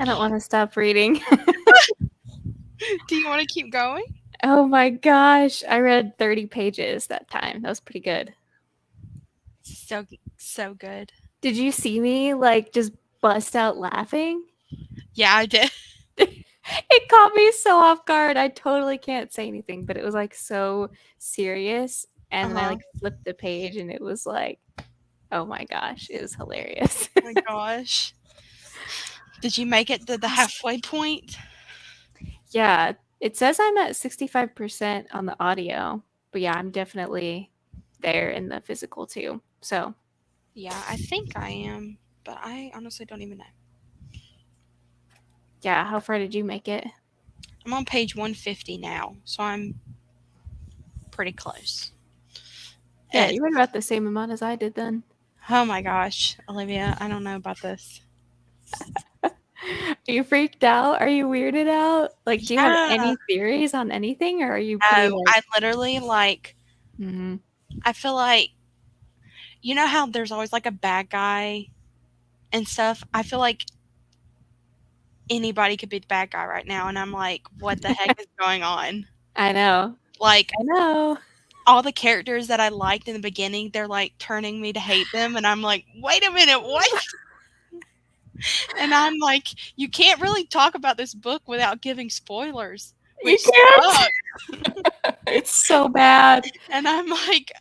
I don't want to stop reading. Do you want to keep going? Oh my gosh. I read 30 pages that time. That was pretty good. So so good. Did you see me like just bust out laughing? Yeah, I did. It caught me so off guard. I totally can't say anything, but it was like so serious. And then I Uh-huh. like flipped the page and it was like, oh my gosh, it was hilarious. Oh my gosh. Did you make it to the halfway point? Yeah, it says I'm at 65% on the audio, but yeah, I'm definitely there in the physical too. So, Yeah, I think I am, but I honestly don't even know. yeah, how far did you make it? I'm on page 150 now, so I'm pretty close. Yeah, It, you read about the same amount as I did then. oh my gosh, Olivia, I don't know about this. Are you freaked out? Are you weirded out? Like, do you have Yeah. any theories on anything, or are you pretty No, like, I literally like, mhm. I feel like, you know how there's always like a bad guy and stuff? I feel like anybody could be the bad guy right now, and I'm like, what the heck is going on? I know. Like, I know. all the characters that I liked in the beginning, they're like turning me to hate them, and I'm like, wait a minute, what? And I'm like, you can't really talk about this book without giving spoilers, You which can't. sucks. It's so bad. And I'm like,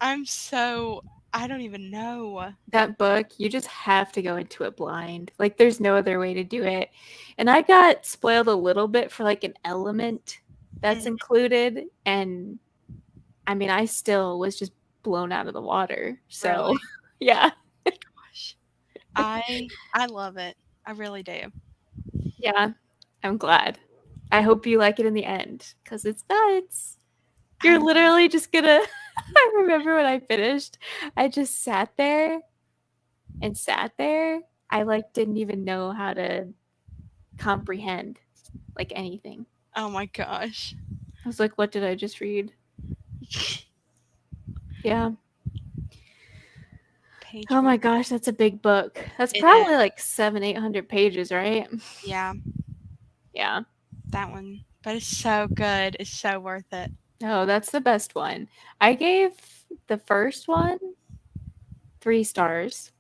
I'm so, I don't even know. That book, you just have to go into it blind. Like, there's no other way to do it. And I got spoiled a little bit for like an element that's Mm, included. And I mean, I still was just blown out of the water. So, really? yeah. Gosh. I love it. I really do. Yeah. I'm glad. I hope you like it in the end because it's nuts. You're I'm literally just gonna. I remember when I finished, I just sat there and sat there. I like didn't even know how to comprehend like anything. oh my gosh. I was like, what did I just read? Yeah. Page Oh one. my gosh, that's a big book. That's It is. probably like 700-800 pages, right? Yeah, Yeah. that one. But it's so good. It's so worth it. Oh, that's the best one. I gave the first one 3 stars,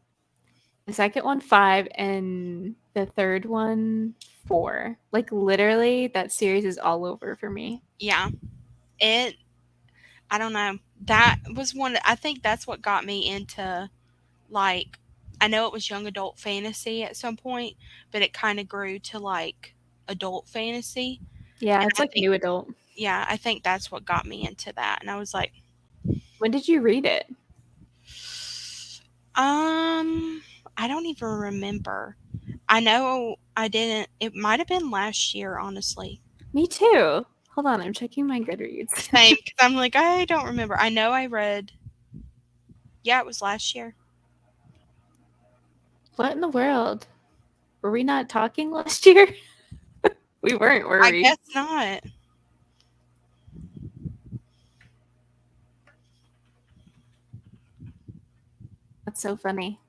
the second one 5, and the third one 4. Like literally, that series is all over for me. Yeah. It, I don't know. That was one, I think that's what got me into, like, I know it was young adult fantasy at some point, but it kind of grew to like adult fantasy. Yeah, And it's I like think, new adult. yeah, I think that's what got me into that. And I was like, When did you read it? I don't even remember. I know I didn't, it might have been last year, honestly. Me too. Hold on, I'm checking my Goodreads. Same, because I'm like, I don't remember. I know I read, yeah, it was last year. What in the world? Were we not talking last year? We weren't, were I we? guess not. That's so funny.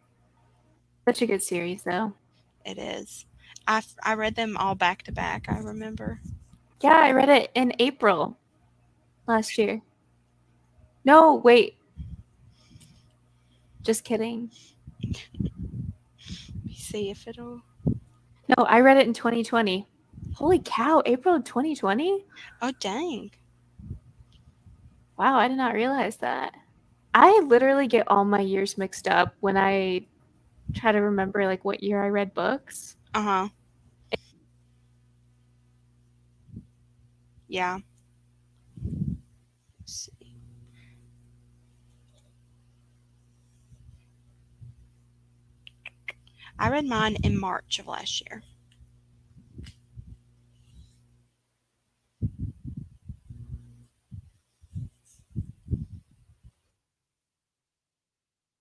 Such a good series, though. It is. I read them all back to back, I remember. Yeah, I read it in April last year. No, wait. Just kidding. Let me see if it'll. No, I read it in 2020. Holy cow, April of 2020? Oh, dang. Wow, I did not realize that. I literally get all my years mixed up when I try to remember like what year I read books. Uh huh. Yeah. Let's see. I read mine in March of last year.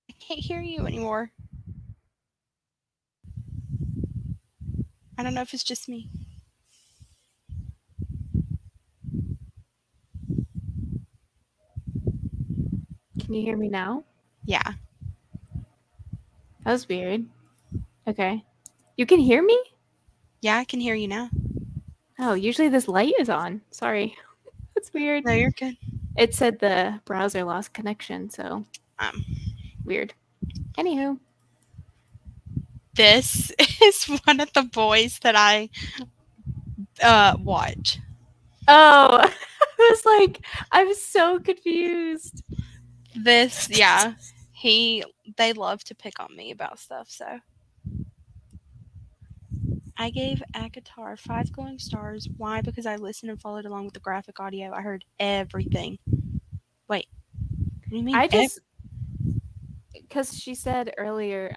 I can't hear you anymore. I don't know if it's just me. Can you hear me now? Yeah. That was weird. Okay. You can hear me? Yeah, I can hear you now. Oh, usually this light is on. Sorry. That's weird. No, you're good. It said the browser lost connection, so Um, weird. Anywho. this is one of the boys that I watch. Oh, I was like, I'm so confused. This, yeah, they love to pick on me about stuff. So I gave Akatar 5 glowing stars. Why? Because I listened and followed along with the graphic audio. I heard everything. Wait, what do you mean? I just, because she said earlier,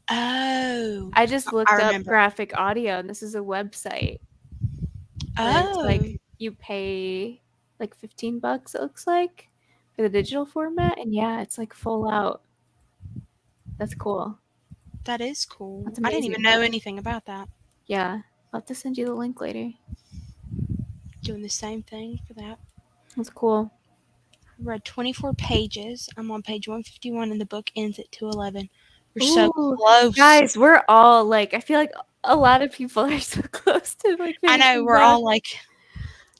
Oh, I just I looked up remember. graphic audio, and this is a website where it's Oh, like you pay like $15, it looks like, for the digital format, and yeah, it's like full out. That's cool. that is cool. That's I didn't even amazing. know anything about that. Yeah, I'll have to send you the link later. Doing the same thing for that. That's cool. I read 24 pages. I'm on page 151, and the book ends at 211. We're so Ooh, close. guys, we're all like, I feel like a lot of people are so close to like I know finishing we're books. all like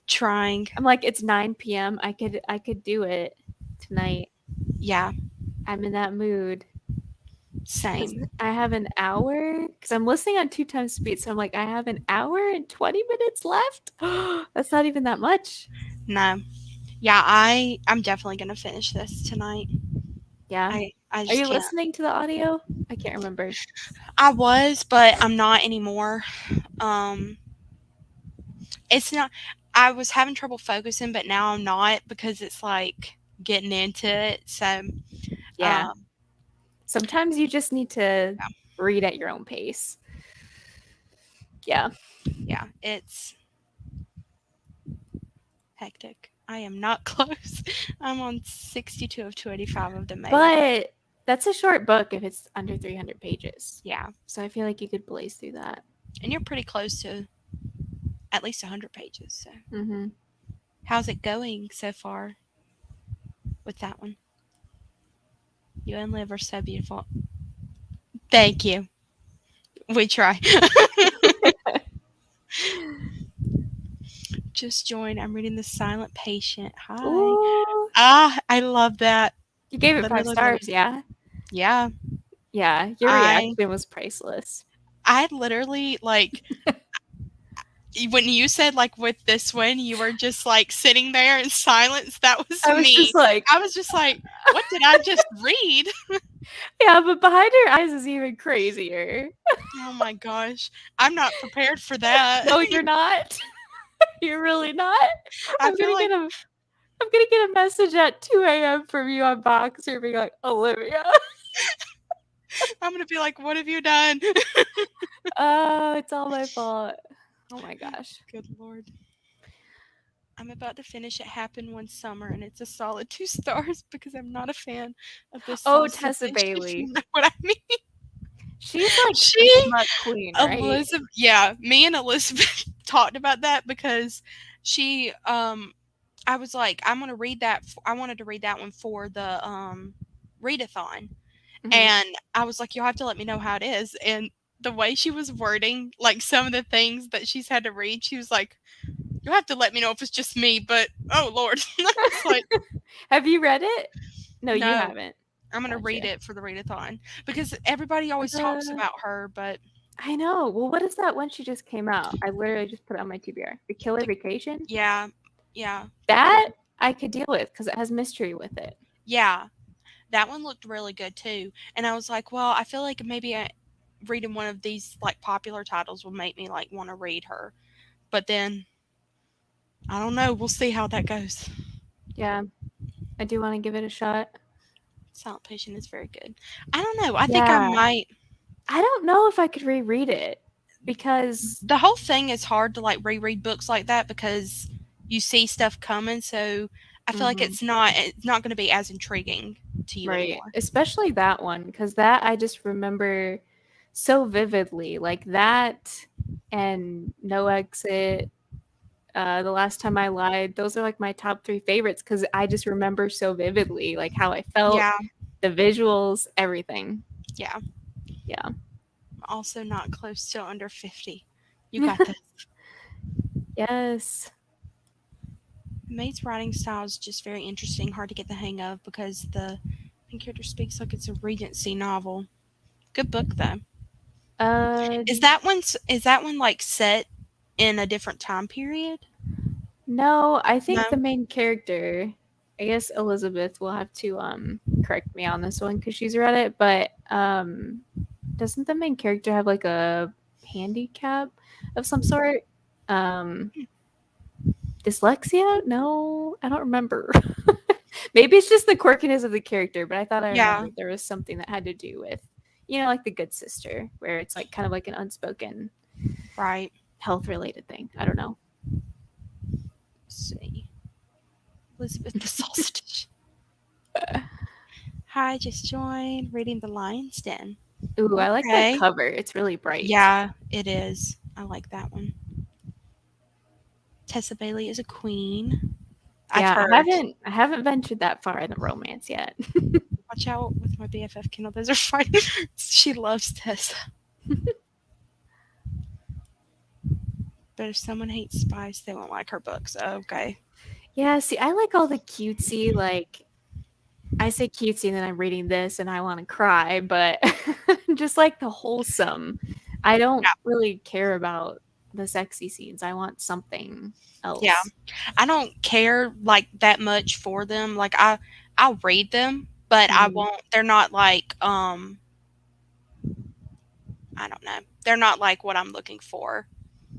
trying. I'm like, it's 9 p.m. I could do it tonight. Yeah, I'm in that mood. 'Cause same. I have an hour because I'm listening on 2 times speed. So I'm like, I have an hour and 20 minutes left. That's not even that much. No. Yeah, I'm definitely gonna finish this tonight. Yeah. I Are just you can't. listening to the audio? I can't remember. I was, but I'm not anymore. Um, it's not. I was having trouble focusing, but now I'm not because it's like getting into it. So, Yeah. um, Sometimes you just need to yeah, read at your own pace. Yeah. yeah, it's hectic. I am not close. I'm on 62 of 285 of them. But that's a short book if it's under 300 pages. Yeah, So I feel like you could blaze through that. and you're pretty close to at least 100 pages. So, Mm-hmm. how's it going so far with that one? You and Liv are so beautiful. Thank you. We try. Just join. I'm reading The Silent Patient. Hi. Ooh. Ah, I love that. You gave it 5 Literally love it. stars, yeah? Yeah. Yeah, your I reaction was priceless. literally like when you said like with this one you were just like sitting there in silence. That was I was me. just like, I was just like, what did I just read? yeah, but behind her eyes is even crazier. Oh my gosh. I'm not prepared for that. No, you're not. You're really not. I I'm feel gonna like get a I'm gonna get a message at 2 a.m. from you on Boxer being like, Olivia. I'm gonna be like, what have you done? Oh, it's all my fault. Oh my gosh. Good Lord. I'm about to finish It Happened One Summer, and it's a solid 2 stars because I'm not a fan of this. Oh, sausage Tessa bitch, if Bailey. you know what I mean? She's like She, smut queen, right? Elizabeth, yeah, me and Elizabeth talked about that because she, I was like, I'm gonna read that. I wanted to read that one for the readathon, Mhm. and I was like, you'll have to let me know how it is. And the way she was wording, like some of the things that she's had to read, she was like, you'll have to let me know if it's just me. But oh Lord, I was like, Have you read it? No, you no, haven't. I'm gonna read Gotcha. it for the readathon because everybody always talks about her, but I know. Well, what is that one she just came out? I literally just put it on my TBR. The Killer Vacation? yeah, yeah, That I could deal with because it has mystery with it. yeah. That one looked really good too. And I was like, well, I feel like maybe reading one of these like popular titles will make me like want to read her. But then I don't know. We'll see how that goes. Yeah. I do want to give it a shot. Silent Patient is very good. I don't know. I think I Yeah. might. I don't know if I could reread it because The whole thing is hard to like reread books like that because you see stuff coming. So I feel like Mhm. it's not going to be as intriguing to you right, anymore. especially that one because that I just remember so vividly, like that and No Exit. The Last Time I Lied. Those are like my top 3 favorites because I just remember so vividly, like how I felt, Yeah, the visuals, everything. yeah. Yeah. Also not close to under 50. You got this. Yes. May's writing style is just very interesting, hard to get the hang of because the main character speaks like it's a Regency novel. Good book though. Uh, Is that one like set in a different time period? no, I think the No. main character, I guess Elizabeth will have to correct me on this one because she's read it, but doesn't the main character have like a handicap of some sort? Um, Dyslexia? No, I don't remember. Maybe it's just the quirkiness of the character, but I thought I Yeah. remembered there was something that had to do with, you know, like the good sister, where it's like kind of like an unspoken Right. health related thing. I don't know. Let's see. Elizabeth the Sausage. Hi, just joined. Reading The Lion's Den. Ooh, I like that Okay. cover. It's really bright. Yeah, it is. I like that one. Tessa Bailey is a queen. I've Yeah, heard. I haven't ventured that far in the romance yet. Watch out with my BFF Kindle. Those are fine. She loves Tessa. But if someone hates spice, they won't like her books. Okay. Yeah, see, I like all the cutesy, like I say cutesy and then I'm reading this and I want to cry, but just like the wholesome. I don't Yeah. really care about the sexy scenes. I want something Yeah. else. I don't care like that much for them. Like I'll read them, but I Mhm. won't they're not like I don't know. They're not like what I'm looking for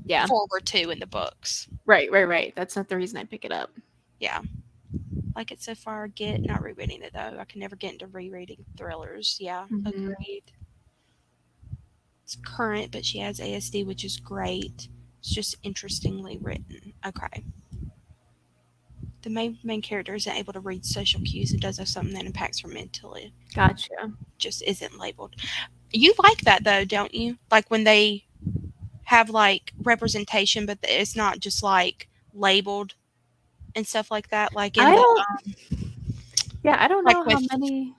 Yeah. forward to in the books. Right. That's not the reason I pick it up. Yeah. Like it so far, get not rereading it though. I can never get into rereading thrillers. Yeah, Mhm. agreed. It's current, but she has ASD, which is great. It's just interestingly written. Okay. The main character isn't able to read social cues and does have something that impacts her mentally. Gotcha. Just isn't labeled. You like that though, don't you? Like when they have like representation, but it's not just like labeled and stuff like that. Like in I the don't Yeah, I don't like know how with many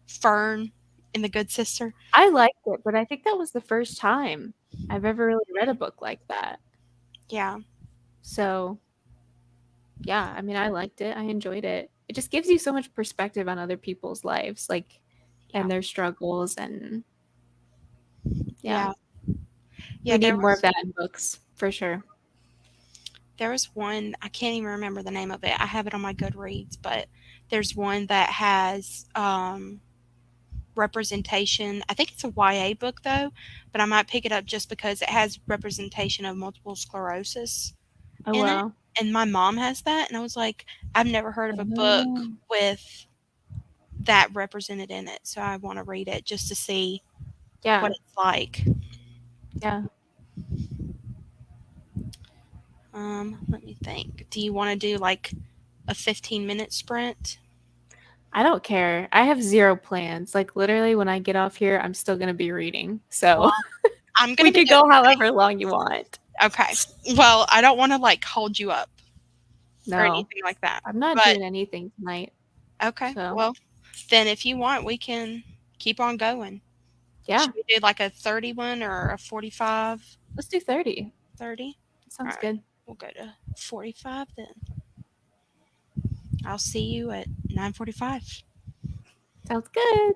Fern in The Good Sister. I liked it, but I think that was the first time I've ever really read a book like that. Yeah, So, yeah, I mean, I liked it. I enjoyed it. It just gives you so much perspective on other people's lives, like, yeah, and their struggles. And yeah, yeah, yeah. we need more of that in books for sure. There was one I can't even remember the name of it. I have it on my Goodreads, but there's one that has representation. I think it's a YA book though, but I might pick it up just because it has representation of multiple sclerosis Oh, in it. wow. And my mom has that, and I was like, I've never heard of a book Oh, with that represented in it, so I want to read it just to see yeah, what it's like. yeah. Let me think. Do you want to do like a 15-minute sprint? I don't care. I have zero plans. Like, literally, when I get off here, I'm still going to be reading. So, Well, I'm we gonna be could go however long you want. okay. Well, I don't want to like hold you up or No, anything like that. I'm not But doing anything tonight. okay. So, Well, then if you want, we can keep on going. yeah, Should we do like a 31 or a 45? let's do 30. 30? All Sounds right. good. We'll go to 45 then. I'll see you at 9:45. Sounds good.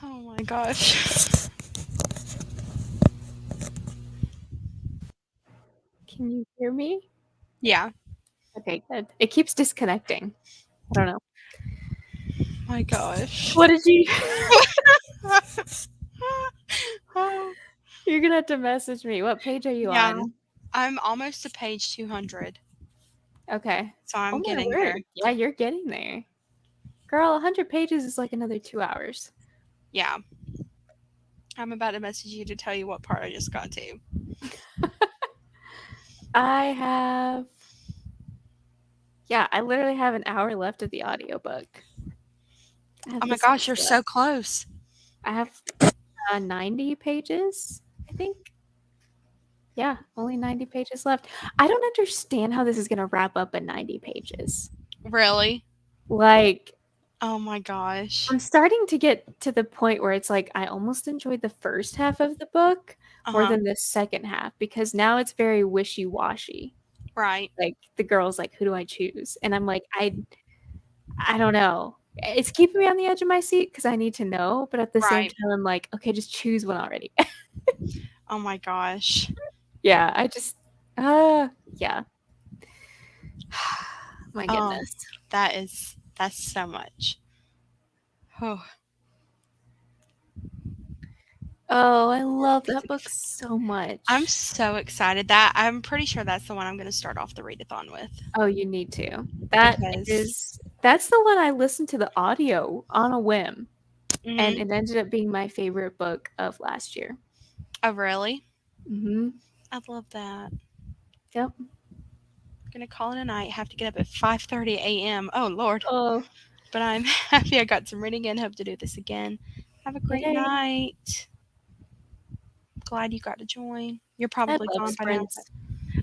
Oh my gosh. Can you hear me? Yeah. Okay, good. It keeps disconnecting. I don't know. My gosh. What did you? Oh, You're gonna have to message me. What page are you yeah. on? I'm almost to page 200. Okay. So Oh I'm my getting word. there. Yeah, you're getting there. Girl, 100 pages is like another 2 hours. Yeah. I'm about to message you to tell you what part I just got to. I have, yeah, I literally have an hour left of the audiobook. I have Oh my this gosh, much you're left. so close. I have 90 pages, I think. Yeah, only 90 pages left. I don't understand how this is going to wrap up in 90 pages. Really? Like, Oh my gosh. I'm starting to get to the point where it's like I almost enjoyed the first half of the book more Uh-huh. than the second half because now it's very wishy-washy. Right. Like the girl's like, who do I choose? And I'm like, I don't know. It's keeping me on the edge of my seat because I need to know, but at the same Right. time, I'm like, okay, just choose one already. Oh my gosh. Yeah, I just, yeah. My Oh, goodness. that's so much. Oh, Oh, I love that book so I'm much. so excited that I'm pretty sure that's the one I'm going to start off the readathon with Oh, you need to. because That's the one I listened to the audio on a whim, and mhm. it ended up being my favorite book of last year. Oh really? Mm-hmm. I love that. I'm Yep. going to call it a night. Have to get up at 5:30 a.m. Oh lord. Oh, But I'm happy I got some reading in. Hope to do this again. Have a great yay. night. Glad you got to join. You're I probably love gone by now, but sprints.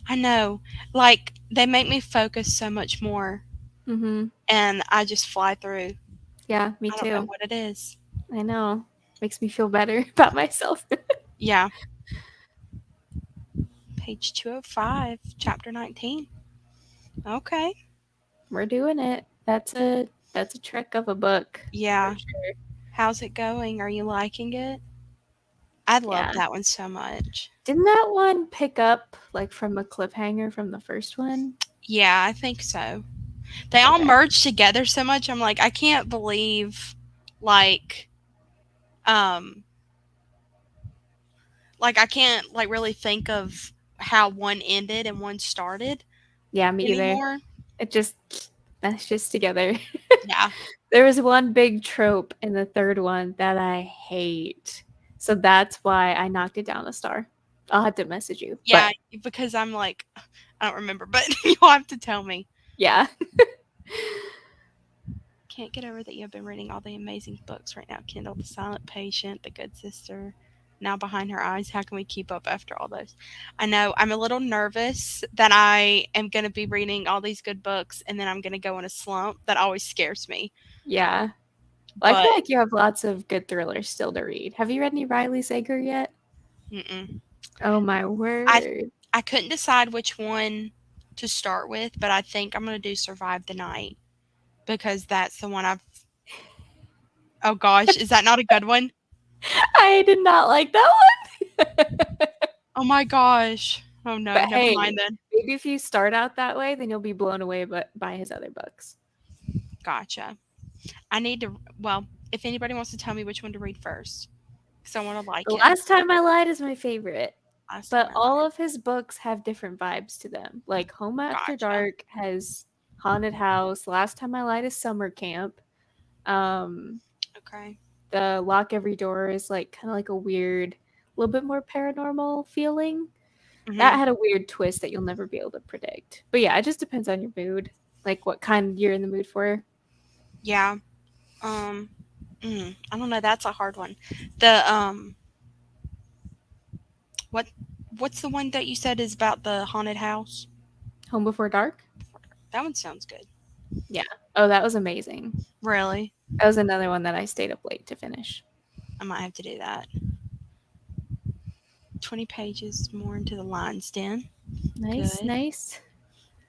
I know. Like they make me focus so much more Mm-hmm. and I just fly through. Yeah, me I don't know too. what it is. I know. Makes me feel better about myself. Yeah. Page 205, chapter 19. Okay. We're doing it. That's a trick of a book for Yeah. sure. How's it going? Are you liking it? I love Yeah. that one so much. Didn't that one pick up like from a cliffhanger from the first one? Yeah, I think so. They all Okay. merge together so much. I'm like, I can't believe, like, um, like I can't like really think of how one ended and one started Yeah, me either. anymore. It just that's just together. Yeah, There was one big trope in the third one that I hate. So that's why I knocked it down a star. I'll have to message you. yeah, But because I'm like, I don't remember, but you'll have to tell me. yeah. Can't get over that you have been reading all the amazing books right now. Kindle, The Silent Patient, The Good Sister, Now Behind Her Eyes. How can we keep up after all those? I know I'm a little nervous that I am going to be reading all these good books and then I'm going to go in a slump. That always scares me. Yeah. Well, I But feel like you have lots of good thrillers still to read. Have you read any Riley Sager yet? mm-mm. Oh my I word. I couldn't decide which one to start with, but I think I'm going to do Survive the Night because that's the one I've. Oh gosh, is that not a good one? I did not like that one. Oh my gosh. Oh no, But never hey, mind then. maybe if you start out that way, then you'll be blown away by his other books. Gotcha. I need to, well, if anybody wants to tell me which one to read first, because I want to The like it. Last Time I Lied is my favorite, Last time but I all lied. of his books have different vibes to them. Like Home After Gotcha. Dark has haunted house. Last Time I Lied is summer camp. Um, Okay. the Lock Every Door is like kind of like a weird, a little bit more paranormal feeling. That Hmm. had a weird twist that you'll never be able to predict. But yeah, it just depends on your mood, like what kind you're in the mood for. Yeah. Um, I don't know. That's a hard one. The, what, what's the one that you said is about the haunted house? Home Before Dark? That one sounds good. Yeah. Oh, that was amazing. Really? That was another one that I stayed up late to finish. I might have to do that. 20 pages more into the lion's den. Nice, Good. nice.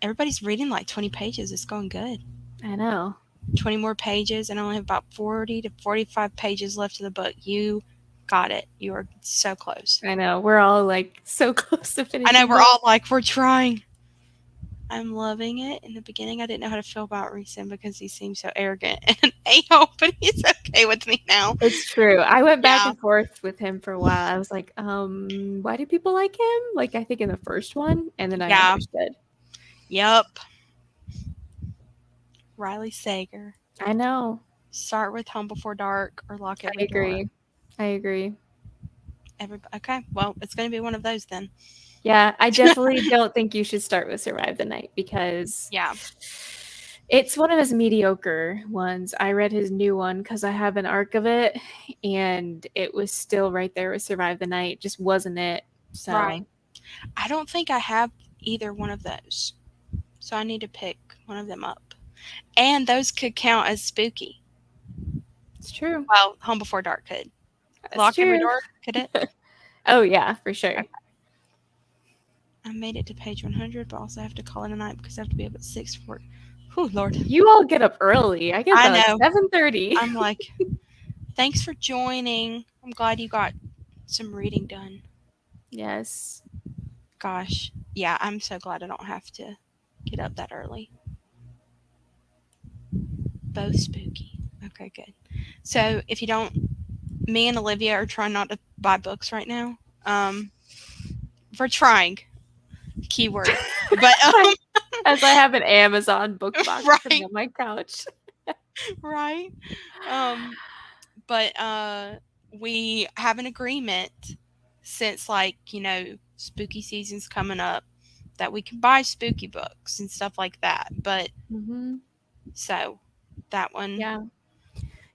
Everybody's reading like 20 pages. It's going good. I know. 20 more pages, and I only have about 40 to 45 pages left of the book. You got it. You are so close. I know. We're all like so close to I finishing. know we're this. all like, we're trying. I'm loving it. In the beginning, I didn't know how to feel about Reeson because he seemed so arrogant and an a-hole, but he's okay with me now. It's true. I went back Yeah. and forth with him for a while. I was like, why do people like him? Like, I think in the first one, and then I Yeah. understood. Yep. Riley Sager. I know. Start with Home Before Dark or Lock Every I agree. Door. I agree. Okay, well, it's going to be one of those then. Yeah, I definitely don't think you should start with Survive the Night because Yeah. it's one of his mediocre ones. I read his new one because I have an arc of it, and it was still right there with Survive the Night. Just wasn't it. So Right. I don't think I have either one of those. So I need to pick one of them up. And those could count as spooky. it's true. Well, Home Before Dark could. That's Lock Every true. Door, could it? Oh yeah, for sure. Okay. I made it to page 100, but also have to call it a night because I have to be up at 6:40. Oh, Lord. You all get up early. I get I up know. at 7:30. I'm like, thanks for joining. I'm glad you got some reading done. Yes. Gosh. Yeah, I'm so glad I don't have to get up that early. Both spooky. Okay, good. So if you don't, me and Olivia are trying not to buy books right now. We're trying. Keyword. But As I have an Amazon book box Right. sitting on my couch. right. But we have an agreement since, like, spooky season's coming up that we can buy spooky books and stuff like that. But so that one, Yeah.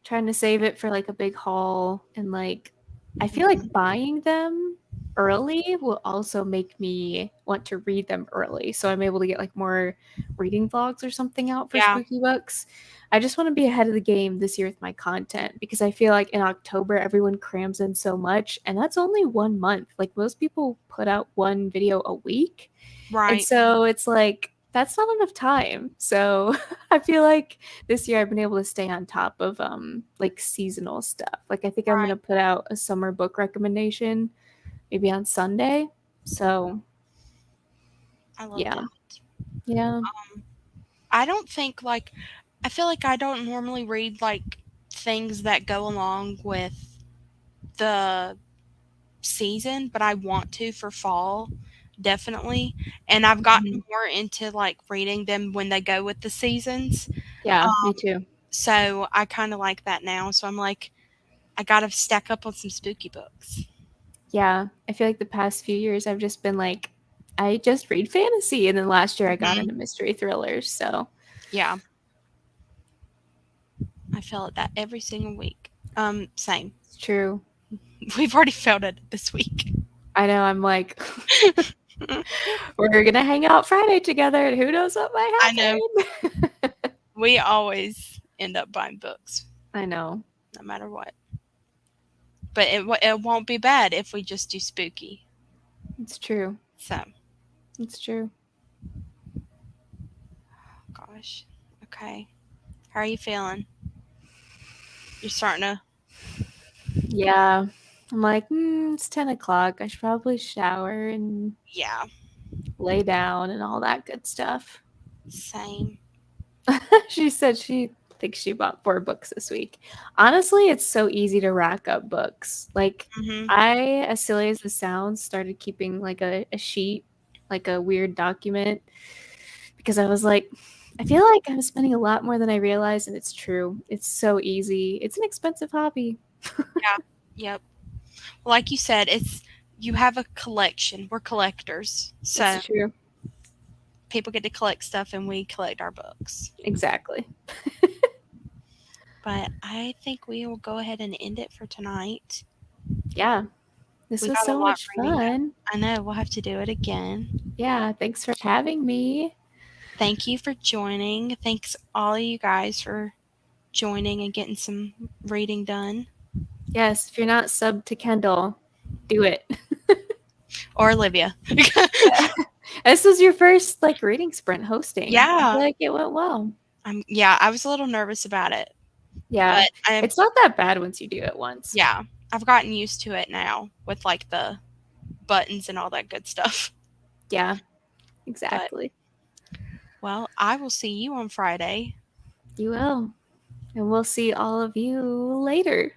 Trying to save it for like a big haul, and like I feel like buying them early will also make me want to read them early, so I'm able to get like more reading vlogs or something out for Yeah. spooky books. I just want to be ahead of the game this year with my content because I feel like in October everyone crams in so much, and that's only 1 month. Like most people put out one video a week, and right. so it's like that's not enough time. So I feel like this year I've been able to stay on top of like seasonal stuff. Like I think I'm Right. gonna put out a summer book recommendation maybe on Sunday. So I love yeah. that. Yeah. I don't think, like, I feel like I don't normally read like things that go along with the season, but I want to for fall, definitely. And I've gotten more into like reading them when they go with the seasons. Yeah, me too. So I kind of like that now. So I'm like, I gotta stack up on some spooky books. Yeah. I feel like the past few years I've just been like, I just read fantasy, and then last year I got into mystery thrillers. So Yeah. I felt that every single week. Same. it's true. We've already felt it this week. I know. I'm like, we're gonna hang out Friday together, and who knows what might I happen. know. We always end up buying books, I know. no matter what. But it won't be bad if we just do spooky. It's true. So, It's true. gosh. Okay. How are you feeling? You're starting to. Yeah. I'm like, it's 10 o'clock. I should probably shower and Yeah. lay down and all that good stuff. Same. She said she thinks she bought 4 books this week. Honestly, it's so easy to rack up books. Like, I, as silly as this sounds, started keeping like a sheet, like a weird document, because I was like, I feel like I'm spending a lot more than I realize, and it's true. It's so easy. It's an expensive hobby. Yeah. Yep. Like you said, you have a collection. We're collectors. So That's true. people get to collect stuff and we collect our books. Exactly. But I think we will go ahead and end it for tonight. Yeah. This was so much fun. I know. We'll have to do it again. Yeah. Thanks for having me. Thank you for joining. Thanks all of you guys for joining and getting some reading done. Yes. If you're not subbed to Kendall, do it. Or Olivia. This was your first like reading sprint hosting. Yeah. I feel like it went well. Yeah, I was a little nervous about it, Yeah. but It's not that bad once you do it once. yeah, I've gotten used to it now with like the buttons and all that good stuff. Yeah. But Exactly. well, I will see you on Friday. You will. And we'll see all of you later.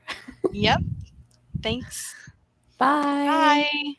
Yep. Thanks. Bye. Bye.